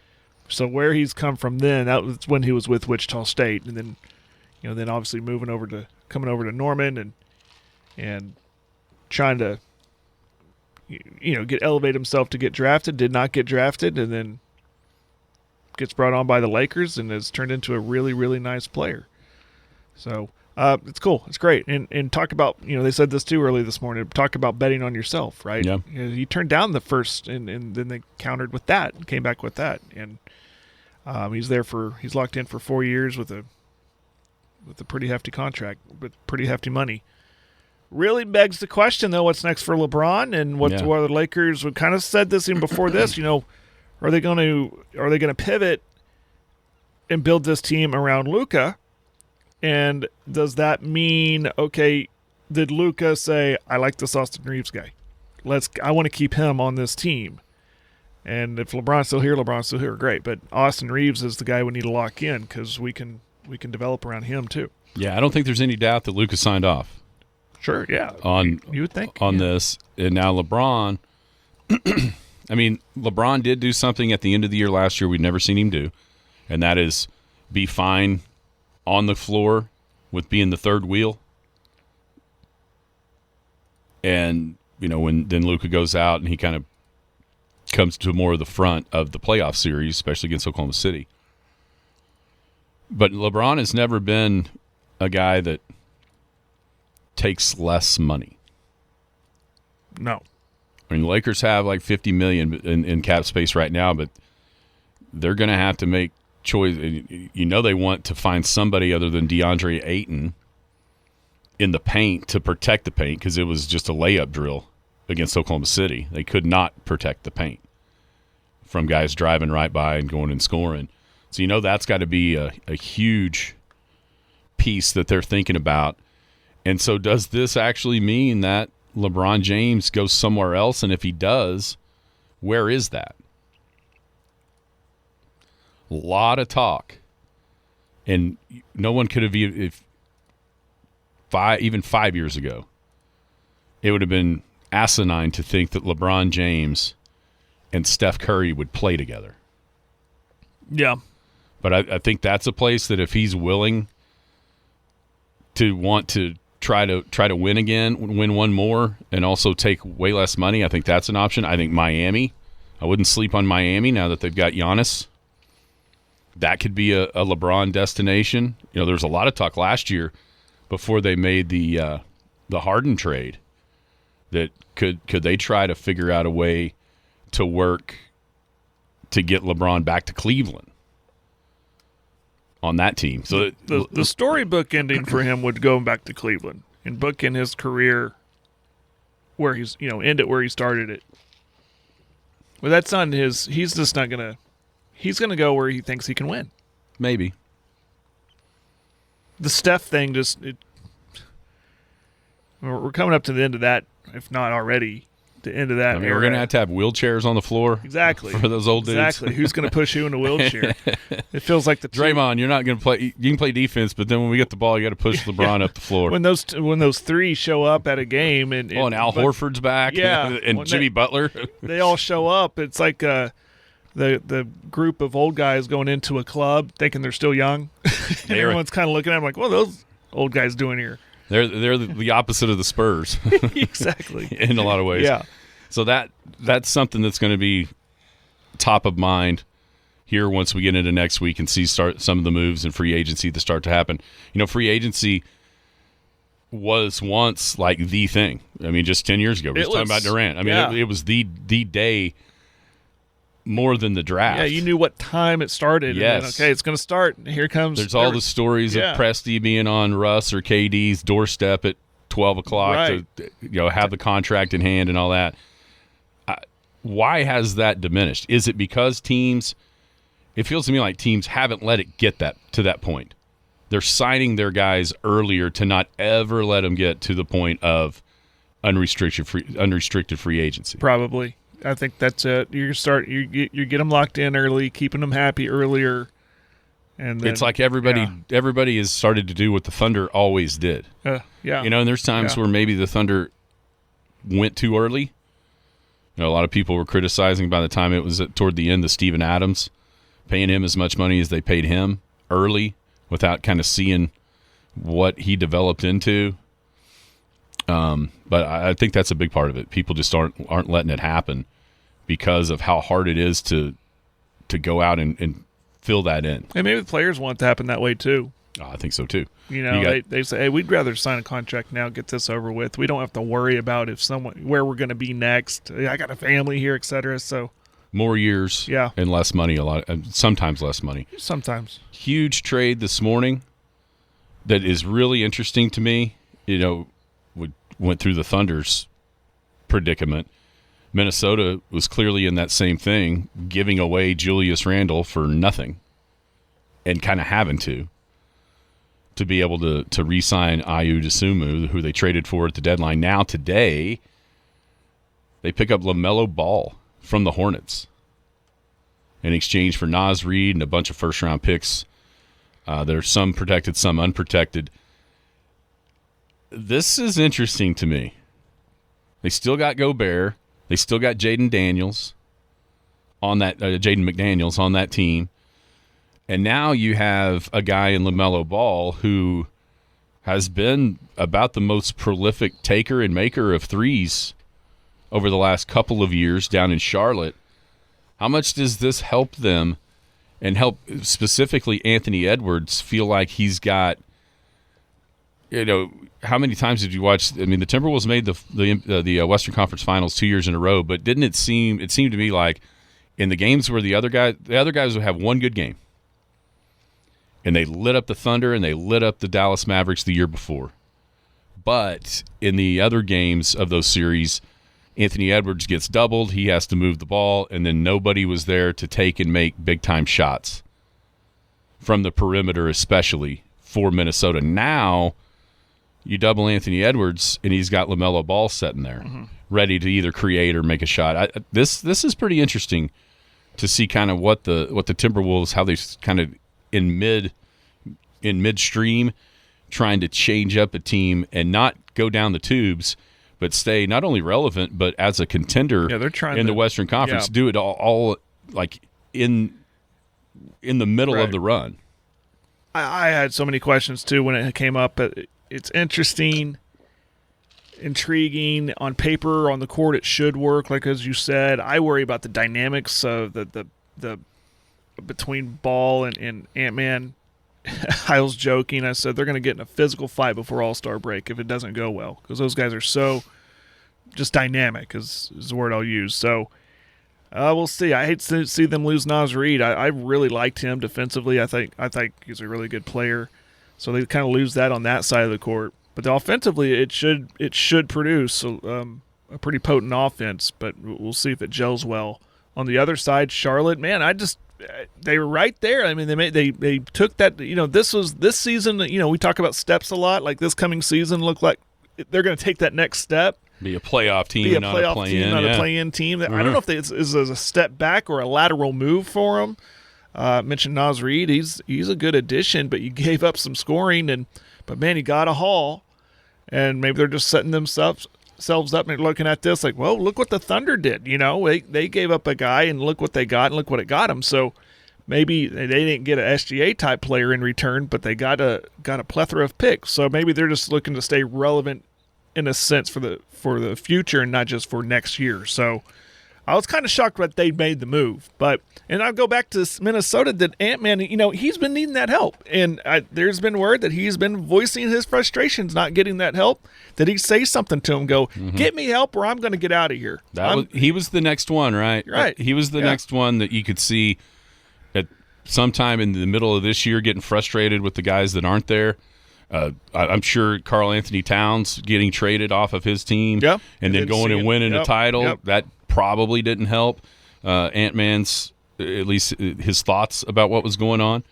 So where he's come from then, that was when he was with Wichita State, and then then obviously coming over to Norman and trying to elevate himself to get drafted. Did not get drafted, and then gets brought on by the Lakers and has turned into a really, really nice player. So it's cool. It's great. And talk about, they said this too early this morning, talk about betting on yourself, right? Yeah. He turned down the first and then they countered with that and came back with that. And he's locked in for 4 years with a pretty hefty contract, with pretty hefty money. Really begs the question, though, what's next for LeBron and what the Lakers would kind of said this even before this, Are they going to pivot and build this team around Luka? And does that mean, okay, did Luka say, I like this Austin Reaves guy. I want to keep him on this team. And if LeBron's still here, great. But Austin Reaves is the guy we need to lock in because we can develop around him too. Yeah, I don't think there's any doubt that Luka signed off. Sure, yeah. You would think on this. And now LeBron LeBron did do something at the end of the year last year we'd never seen him do, and that is be fine on the floor with being the third wheel. And, when then Luka goes out and he kind of comes to more of the front of the playoff series, especially against Oklahoma City. But LeBron has never been a guy that takes less money. No. The Lakers have like $50 million in cap space right now, but they're going to have to make choice. They want to find somebody other than DeAndre Ayton in the paint to protect the paint because it was just a layup drill against Oklahoma City. They could not protect the paint. from guys driving right by and going and scoring. So that's got to be a huge piece that they're thinking about. And so does this actually mean that LeBron James goes somewhere else? And if he does, where is that? A lot of talk. And no one could have even 5 years ago, it would have been asinine to think that LeBron James and Steph Curry would play together. Yeah. But I think that's a place that if he's willing to want to try to win again, win one more, and also take way less money, I think that's an option. I think Miami, I wouldn't sleep on Miami now that they've got Giannis. That could be a LeBron destination. There was a lot of talk last year before they made the Harden trade that could they try to figure out a way to work to get LeBron back to Cleveland on that team. So the storybook ending for him would go back to Cleveland and bookend his career where he's end it where he started it. Well, that's not his. He's just not gonna. He's gonna go where he thinks he can win. Maybe. The Steph thing we're coming up to the end of that, if not already. The end of that. We're going to have wheelchairs on the floor. Exactly. For those old dudes. Exactly. Who's going to push you in a wheelchair? It feels like Draymond, you're not going to play. You can play defense, but then when we get the ball, you got to push LeBron up the floor. When those three show up at a game, and Al Horford's back, and Jimmy Butler, they all show up. It's like the group of old guys going into a club thinking they're still young, and everyone's kind of looking at them like, "What are those old guys doing here?" They're the opposite of the Spurs. Exactly. In a lot of ways. Yeah. So that's something that's going to be top of mind here once we get into next week and see start some of the moves in free agency that start to happen. Free agency was once like the thing. I mean, just 10 years ago, we were talking about Durant. I mean, it was the day more than the draft. Yeah, you knew what time it started. Yes. And then, okay, it's going to start. Here comes. There's all the stories of Presti being on Russ or KD's doorstep at 12 o'clock to have the contract in hand and all that. Why has that diminished? Is it because teams – it feels to me like teams haven't let it get to that point. They're signing their guys earlier to not ever let them get to the point of unrestricted free agency. Probably. I think that's it. You get them locked in early, keeping them happy earlier, and then, it's like everybody has started to do what the Thunder always did. Yeah, and there's times where maybe the Thunder went too early. A lot of people were criticizing by the time it was toward the end of Steven Adams, paying him as much money as they paid him early without kind of seeing what he developed into. But I think that's a big part of it. People just aren't letting it happen because of how hard it is to go out and fill that in. And maybe the players want it to happen that way too. Oh, I think so too. They say, hey, we'd rather sign a contract now, get this over with. We don't have to worry about where we're going to be next. I got a family here, et cetera. So more years, and less money. Sometimes less money. Sometimes. Huge trade this morning that is really interesting to me. Went through the Thunder's predicament. Minnesota was clearly in that same thing, giving away Julius Randle for nothing and kind of having to be able to re-sign Ayu Dosunmu, who they traded for at the deadline. Now today, they pick up LaMelo Ball from the Hornets in exchange for Naz Reid and a bunch of first-round picks. There's some protected, some unprotected. This is interesting to me. They still got Gobert. They still got Jaden McDaniels on that team. And now you have a guy in LaMelo Ball who has been about the most prolific taker and maker of threes over the last couple of years down in Charlotte. How much does this help them and help specifically Anthony Edwards feel like he's got – how many times did you watch? I mean, the Timberwolves made the Western Conference Finals 2 years in a row, but didn't it seem? It seemed to me like in the games where the other guys would have one good game, and they lit up the Thunder and they lit up the Dallas Mavericks the year before. But in the other games of those series, Anthony Edwards gets doubled. He has to move the ball, and then nobody was there to take and make big-time shots from the perimeter, especially for Minnesota. Now you double Anthony Edwards, and he's got LaMelo Ball sitting there, ready to either create or make a shot. This is pretty interesting to see kind of what the Timberwolves, how they kind of in midstream trying to change up a team and not go down the tubes, but stay not only relevant but as a contender they're trying in the Western Conference. Do it all like in the middle of the run. I had so many questions too when it came up. It's interesting, intriguing. On paper, on the court, it should work. Like as you said, I worry about the dynamics of the between Ball and Ant-Man. I was joking. I said they're going to get in a physical fight before All-Star break if it doesn't go well, because those guys are so just dynamic is the word I'll use. So we'll see. I hate to see them lose Naz Reid. I really liked him defensively. I think he's a really good player. So they kind of lose that on that side of the court. But offensively, it should produce a pretty potent offense. But we'll see if it gels well. On the other side, Charlotte, man, they were right there. I mean, they took that. This season. We talk about steps a lot. Like this coming season, look like they're going to take that next step. Be a playoff team, not a play-in team. I don't know if this is a step back or a lateral move for them. Mentioned Naz Reid. He's a good addition, but you gave up some scoring, but man, he got a haul, and maybe they're just setting themselves up and looking at this like, well, look what the Thunder did. They gave up a guy, and look what they got, and look what it got them. So maybe they didn't get an SGA type player in return, but they got a plethora of picks. So maybe they're just looking to stay relevant in a sense for the future and not just for next year. So I was kind of shocked that they made the move. And I'll go back to Minnesota, that Ant-Man, he's been needing that help. And there's been word that he's been voicing his frustrations not getting that help, that he say something to him, get me help or I'm going to get out of here. He was the next one, right? Right. He was the next one that you could see at sometime in the middle of this year getting frustrated with the guys that aren't there. I'm sure Karl Anthony Towns getting traded off of his team and then going and winning a title, that probably didn't help Ant-Man's, at least his thoughts about what was going on.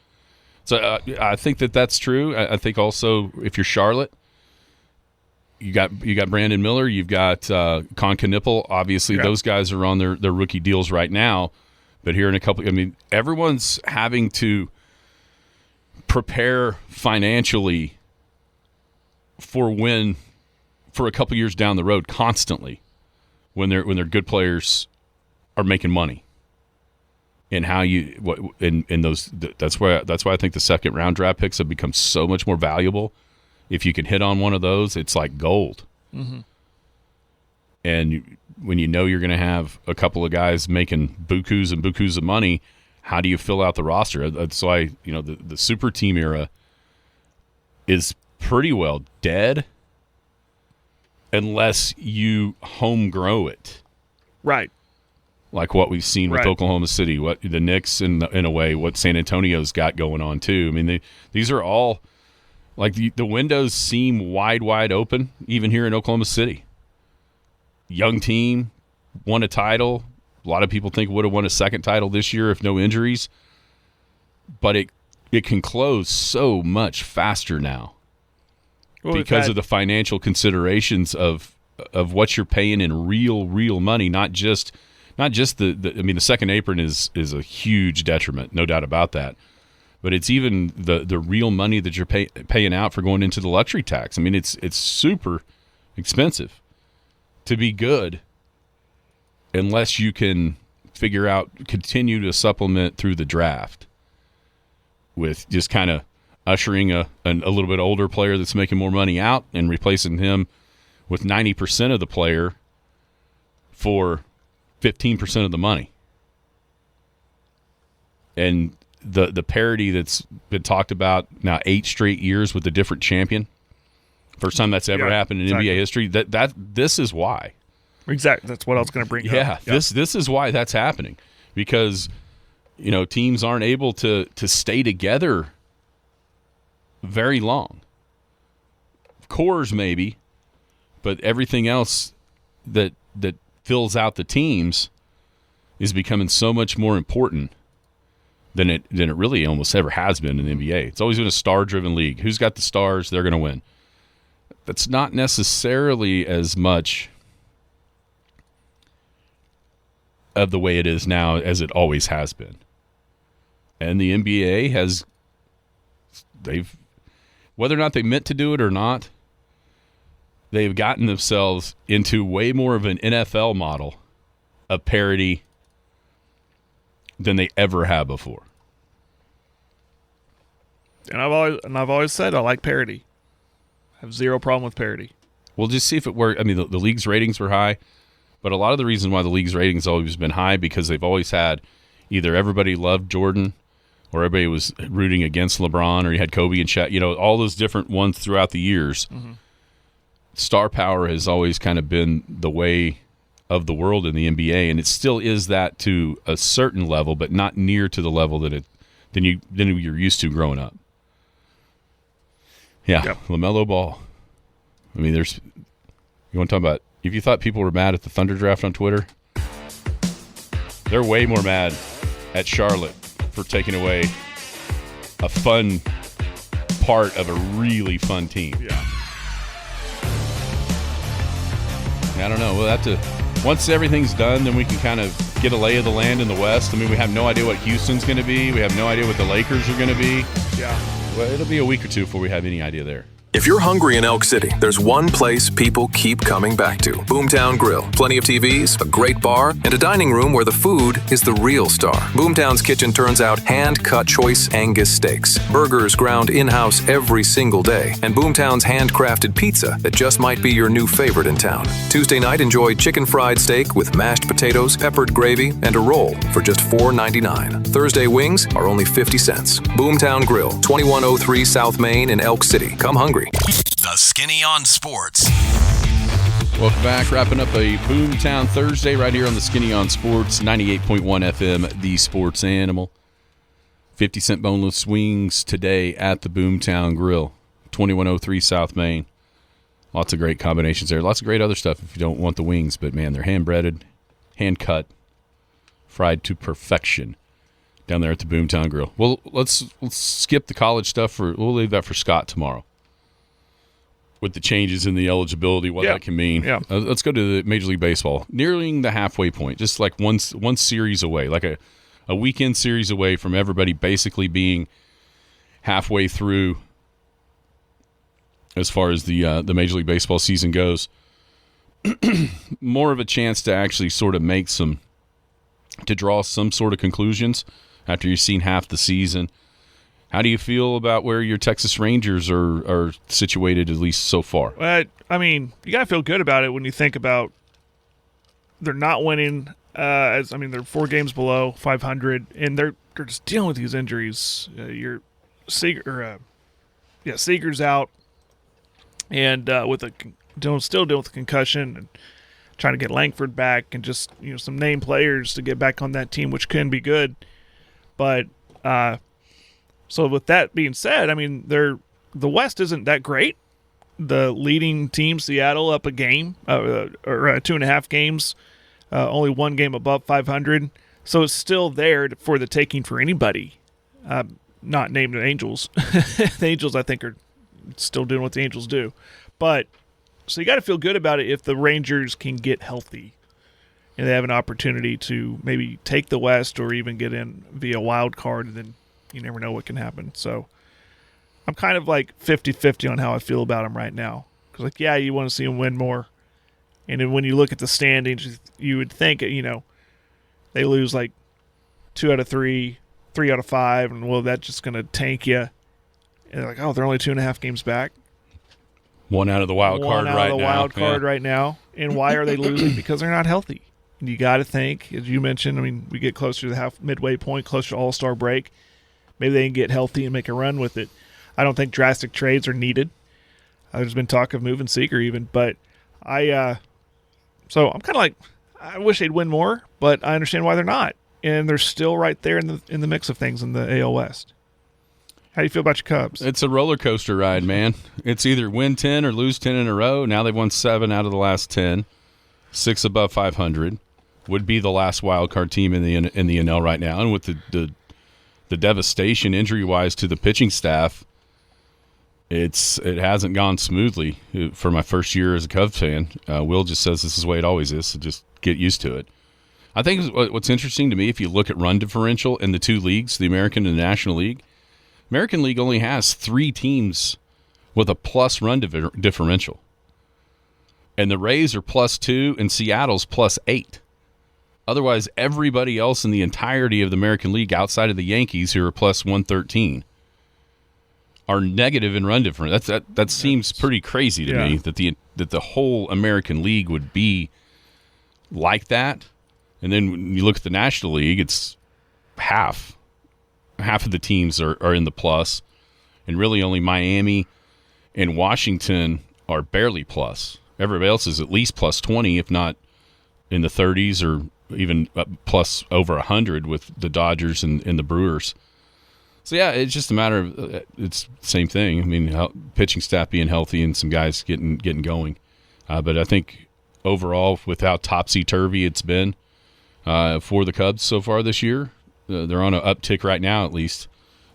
So I think that's true. I think also if you're Charlotte, you got Brandon Miller, you've got Con Knipple. Obviously, those guys are on their rookie deals right now. But here in a couple, everyone's having to prepare financially for a couple years down the road constantly when their good players are making money. And how that's why I think the second round draft picks have become so much more valuable. If you can hit on one of those, it's like gold. Mm-hmm. And when you're going to have a couple of guys making bukus and bukus of money, how do you fill out the roster? That's why the super team era is pretty well dead unless you home grow it. Right. Like what we've seen with Oklahoma City, what the Knicks, in a way, what San Antonio's got going on too. These are all like the windows seem wide open, even here in Oklahoma City. Young team, won a title. A lot of people think would have won a second title this year if no injuries. But it can close so much faster now because of the financial considerations of what you're paying in real money, not just the second apron is a huge detriment, no doubt about that. But it's even the real money that you're paying out for going into the luxury tax. It's super expensive to be good unless you can continue to supplement through the draft with just kind of ushering a little bit older player that's making more money out and replacing him with 90% of the player for 15% of the money. And the parity that's been talked about now 8 straight years with a different champion. First time that's ever happened in NBA history. This is why. Exactly. That's what I was going to bring up. Yeah, this is why that's happening. Because teams aren't able to stay together very long. Cores maybe, but everything else that fills out the teams is becoming so much more important than it really almost ever has been in the NBA. It's always been a star-driven league. Who's got the stars? They're going to win. That's not necessarily as much of the way it is now as it always has been. And the NBA they've, whether or not they meant to do it or not, they've gotten themselves into way more of an NFL model of parity than they ever have before. And I've always said I like parity. I have zero problem with parity. We'll just see if it works. I mean, the league's ratings were high, but a lot of the reasons why the league's ratings have always been high because they've always had either everybody loved Jordan or everybody was rooting against LeBron, or you had Kobe and Shaq, all those different ones throughout the years. Mm-hmm. Star power has always kind of been the way of the world in the NBA, and it still is that to a certain level, but not near to the level that than you're used to growing up. Yeah, yep. LaMelo Ball. I mean, you want to talk about, if you thought people were mad at the Thunder draft on Twitter, they're way more mad at Charlotte for taking away a fun part of a really fun team. Yeah. I don't know. We'll have to, once everything's done, then we can kind of get a lay of the land in the West. I mean, we have no idea what Houston's going to be. We have no idea what the Lakers are going to be. Yeah. Well, it'll be a week or two before we have any idea there. If you're hungry in Elk City, there's one place people keep coming back to. Boomtown Grill. Plenty of TVs, a great bar, and a dining room where the food is the real star. Boomtown's kitchen turns out hand-cut choice Angus steaks, burgers ground in-house every single day, and Boomtown's handcrafted pizza that just might be your new favorite in town. Tuesday night, enjoy chicken fried steak with mashed potatoes, peppered gravy, and a roll for just $4.99. Thursday wings are only 50 cents. Boomtown Grill, 2103 South Main in Elk City. Come hungry. The Skinny on Sports. Welcome back. Wrapping up a Boomtown Thursday right here on the Skinny on Sports, 98.1 FM, the Sports Animal. 50-cent boneless wings today at the Boomtown Grill, 2103 South Main. Lots of great combinations there. Lots of great other stuff if you don't want the wings. But, man, they're hand-breaded, hand-cut, fried to perfection down there at the Boomtown Grill. Well, let's skip the college stuff. We'll leave that for Scott tomorrow, with the changes in the eligibility, what that can mean. Yeah. Let's go to the Major League Baseball. Nearing the halfway point, just like one series away, like a weekend series away from everybody basically being halfway through as far as the Major League Baseball season goes. More of a chance to actually sort of to draw some sort of conclusions after you've seen half the season. How do you feel about where your Texas Rangers are situated, at least so far? Well, I mean, you got to feel good about it when you think about they're not winning. They're 4 games below 500, and they're just dealing with these injuries. Seager's out, and still dealing with a concussion, and trying to get Langford back, and just some name players to get back on that team, which can be good, but. So with that being said, I mean, the West isn't that great. The leading team, Seattle, up a game, or 2.5 games, only 1 game above 500. So it's still there for the taking for anybody. Not named the Angels. The Angels, I think, are still doing what the Angels do. But so you got to feel good about it if the Rangers can get healthy and they have an opportunity to maybe take the West or even get in via wild card, and then you never know what can happen. So I'm kind of like 50-50 on how I feel about them right now. Because, you want to see them win more. And then when you look at the standings, you would think, they lose like 2 out of 3, 3 out of 5, and, that's just going to tank you. And they're like, they're only 2.5 games back. 1 out of the wild card right now. And why are they losing? Because they're not healthy. And you got to think, as you mentioned, we get closer to the midway point, closer to All-Star break. Maybe they can get healthy and make a run with it. I don't think drastic trades are needed. There's been talk of moving Seager even, but so I'm kind of like, I wish they'd win more, but I understand why they're not, and they're still right there in the mix of things in the AL West. How do you feel about your Cubs? It's a roller coaster ride, man. It's either win 10 or lose 10 in a row. Now they've won 7 out of the last 10. 6 above 500, would be the last wild card team in the NL right now. And with the devastation injury-wise to the pitching staff, it hasn't gone smoothly for my first year as a Cubs fan. Will just says this is the way it always is, so just get used to it. I think what's interesting to me, if you look at run differential in the two leagues, the American and the National League, American League only has 3 teams with a plus run differential. And the Rays are +2 and Seattle's +8. Otherwise, everybody else in the entirety of the American League outside of the Yankees, who are +113, are negative in run difference. That seems pretty crazy to me that the whole American League would be like that. And then when you look at the National League, it's half of the teams are in the plus, and really only Miami and Washington are barely plus. Everybody else is at least +20, if not in the 30s, or even plus over 100 with the Dodgers and the Brewers. So, yeah, it's just a matter of it's the same thing. I mean, pitching staff being healthy and some guys getting going. But I think overall, with how topsy-turvy it's been for the Cubs so far this year, they're on an uptick right now at least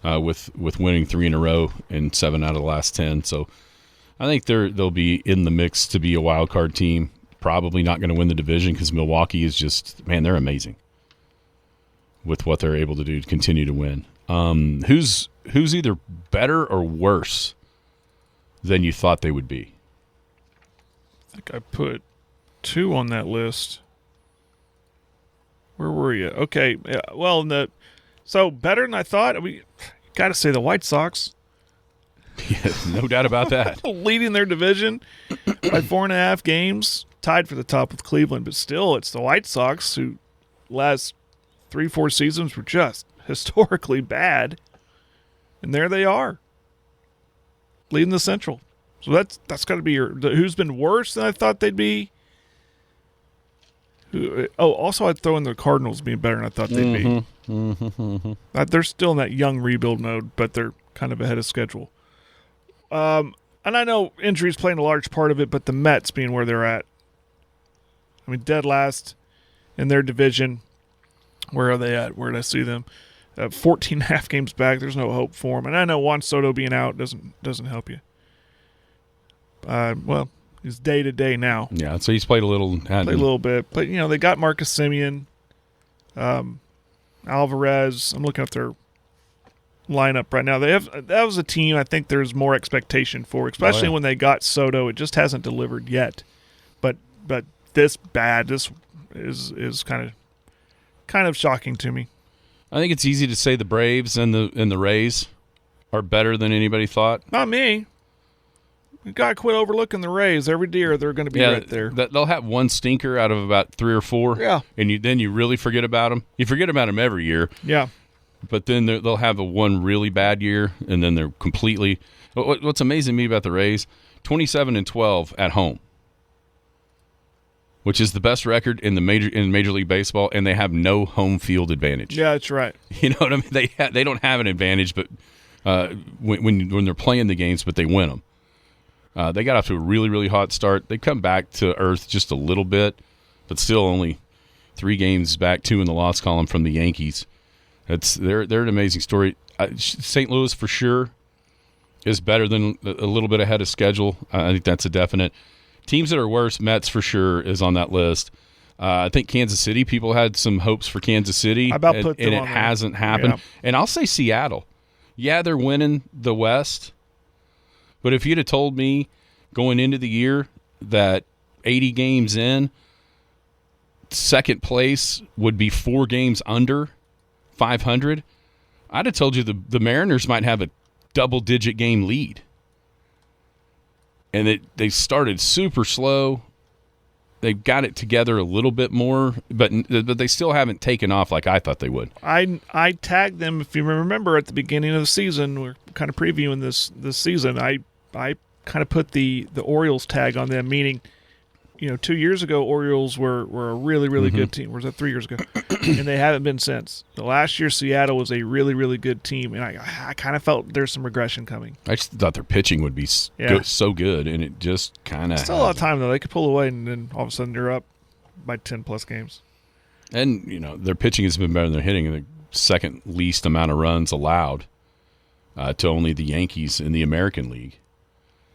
with winning 3 in a row and 7 out of the last 10. So I think they'll be in the mix to be a wild card team. Probably not going to win the division because Milwaukee is just, man, they're amazing with what they're able to do to continue to win. Who's either better or worse than you thought they would be? I think I put 2 on that list. Where were you? Okay, well, so better than I thought. We got to say the White Sox. Yeah, no doubt about that. Leading their division by 4.5 games, tied for the top with Cleveland, but still, it's the White Sox who last 3-4 seasons were just historically bad, and there they are, leading the Central. So that's got to be who's been worse than I thought they'd be. Also I'd throw in the Cardinals being better than I thought they'd be. They're still in that young rebuild mode, but they're kind of ahead of schedule. And I know injuries playing a large part of it, but the Mets being where they're at, I mean, dead last in their division. Where are they at? Where did I see them? 14.5 games back. There's no hope for them. And I know Juan Soto being out doesn't help you. Well, he's day to day now. Yeah, so he's played a little. Played a little bit, but they got Marcus Semien, Alvarez. I'm looking at their lineup right now. That was a team I think there's more expectation for, especially when they got Soto. It just hasn't delivered yet. But this is kind of shocking to me. I think it's easy to say the Braves and the Rays are better than anybody thought. Not me. You got to quit overlooking the Rays. Every year they're going to be right there. They'll have one stinker out of about 3 or 4. Yeah. And then you really forget about them. You forget about them every year. Yeah. But then they'll have one really bad year, and then they're completely. What's amazing to me about the Rays, 27-12 at home, which is the best record in Major League Baseball, and they have no home field advantage. Yeah, that's right. You know what I mean? They don't have an advantage, but when they're playing the games, but they win them. They got off to a really, really hot start. They come back to earth just a little bit, but still only 3 games back, 2 in the loss column from the Yankees. They're an amazing story. St. Louis for sure is better than a little bit ahead of schedule. I think that's a definite. Teams that are worse, Mets for sure is on that list. I think Kansas City, people had some hopes for Kansas City, and it hasn't happened. Yeah. And I'll say Seattle. Yeah, they're winning the West, but if you'd have told me going into the year that 80 games in, second place would be 4 games under 500, I'd have told you the Mariners might have a double-digit game lead. And they started super slow. They've got it together a little bit more, but they still haven't taken off like I thought they would. I tagged them, if you remember, at the beginning of the season. We're kind of previewing this season. I kind of put the Orioles tag on them, meaning 2 years ago, Orioles were a really, really good team. Or was that 3 years ago? And they haven't been since. The last year, Seattle was a really, really good team, and I kind of felt there's some regression coming. I just thought their pitching would be so good, and it just kind of still a lot of time, though. They could pull away, and then all of a sudden they're up by 10-plus games. And, their pitching has been better than their hitting. The second least amount of runs allowed to only the Yankees in the American League.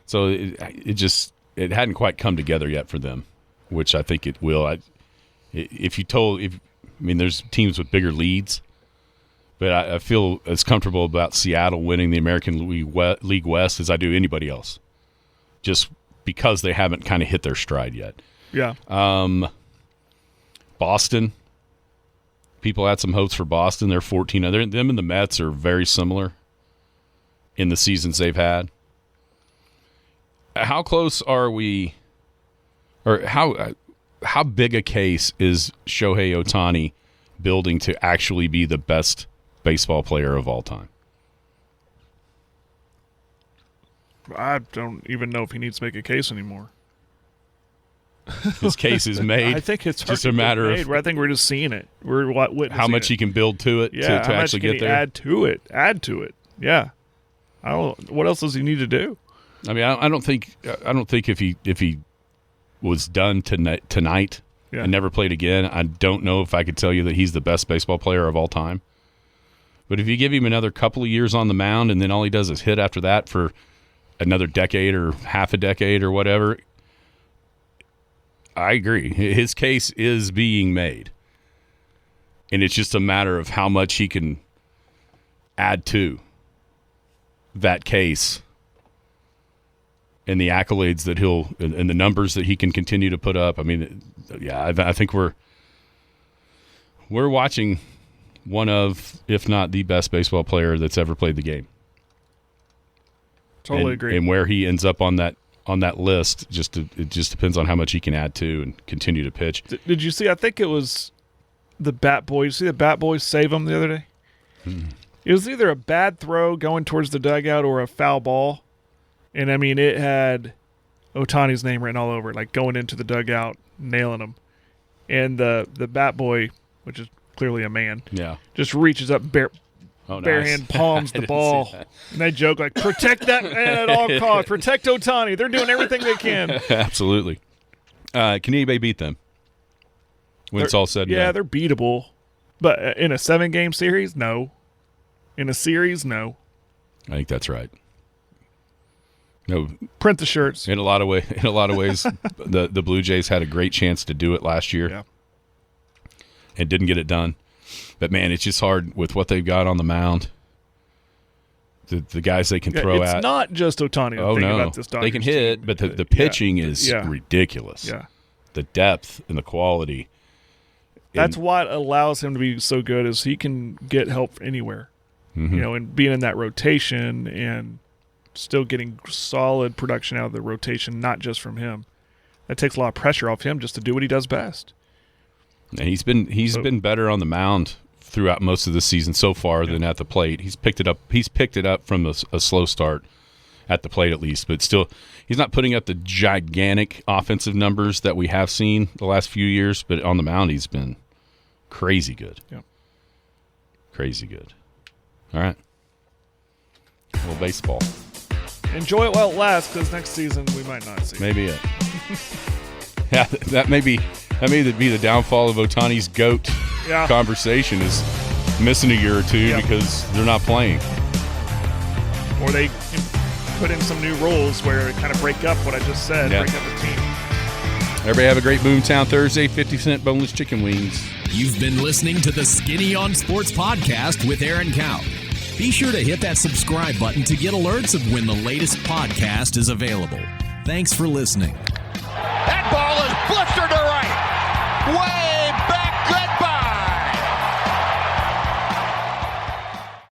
So it hadn't quite come together yet for them, which I think it will. There's teams with bigger leads, but I feel as comfortable about Seattle winning the American League West as I do anybody else, just because they haven't kind of hit their stride yet. Yeah. Boston. People had some hopes for Boston. They're 14. Them and the Mets are very similar in the seasons they've had. How close are we, or how big a case is Shohei Ohtani building to actually be the best baseball player of all time? I don't even know if he needs to make a case anymore. His case is made. I think it's just a matter of. I think we're just seeing it. We're witnessing how much he can build to it to actually get there. Add to it. Yeah. What else does he need to do? I mean, I don't think if he was done tonight and never played again, I don't know if I could tell you that he's the best baseball player of all time. But if you give him another couple of years on the mound and then all he does is hit after that for another decade or half a decade or whatever, I agree. His case is being made. And it's just a matter of how much he can add to that case and the accolades that and the numbers that he can continue to put up. I mean, I think we're watching one of, if not the best baseball player that's ever played the game. Totally agree. And where he ends up on that list, it just depends on how much he can add to and continue to pitch. Did you see? I think it was the Bat Boys. See the Bat Boys save him the other day? It was either a bad throw going towards the dugout or a foul ball. And, I mean, it had Ohtani's name written all over it, like going into the dugout, nailing him. And the Bat Boy, which is clearly a man, just reaches up bare hand palms the ball. And they joke like, protect that man at all costs. Protect Ohtani. They're doing everything they can. Absolutely. Can anybody beat them when it's all said and done? Yeah, they're beatable. But in a 7-game series, no. In a series, no. I think that's right. No, print the shirts. In a lot of ways, the Blue Jays had a great chance to do it last year, and didn't get it done. But man, it's just hard with what they've got on the mound. The guys they can throw at. It's not just Ohtani. Oh no, about this they can hit, team. but the pitching is ridiculous. Yeah, the depth and the quality. That's what allows him to be so good, is he can get help anywhere. Mm-hmm. And being in that rotation and still getting solid production out of the rotation, not just from him. That takes a lot of pressure off him just to do what he does best. And he's been better on the mound throughout most of the season so far than at the plate. He's picked it up from a slow start at the plate at least, but still he's not putting up the gigantic offensive numbers that we have seen the last few years, but on the mound he's been crazy good. Yep. Crazy good. All right. Well, baseball. Enjoy it while it lasts, because next season we might not see. Maybe it. Yeah, that may be the downfall of Ohtani's GOAT conversation, is missing a year or two because they're not playing. Or they put in some new rules where it kind of break up what I just said, break up the team. Everybody have a great Boomtown Thursday, 50-cent boneless chicken wings. You've been listening to the Skinny on Sports podcast with Aaron Cow. Be sure to hit that subscribe button to get alerts of when the latest podcast is available. Thanks for listening.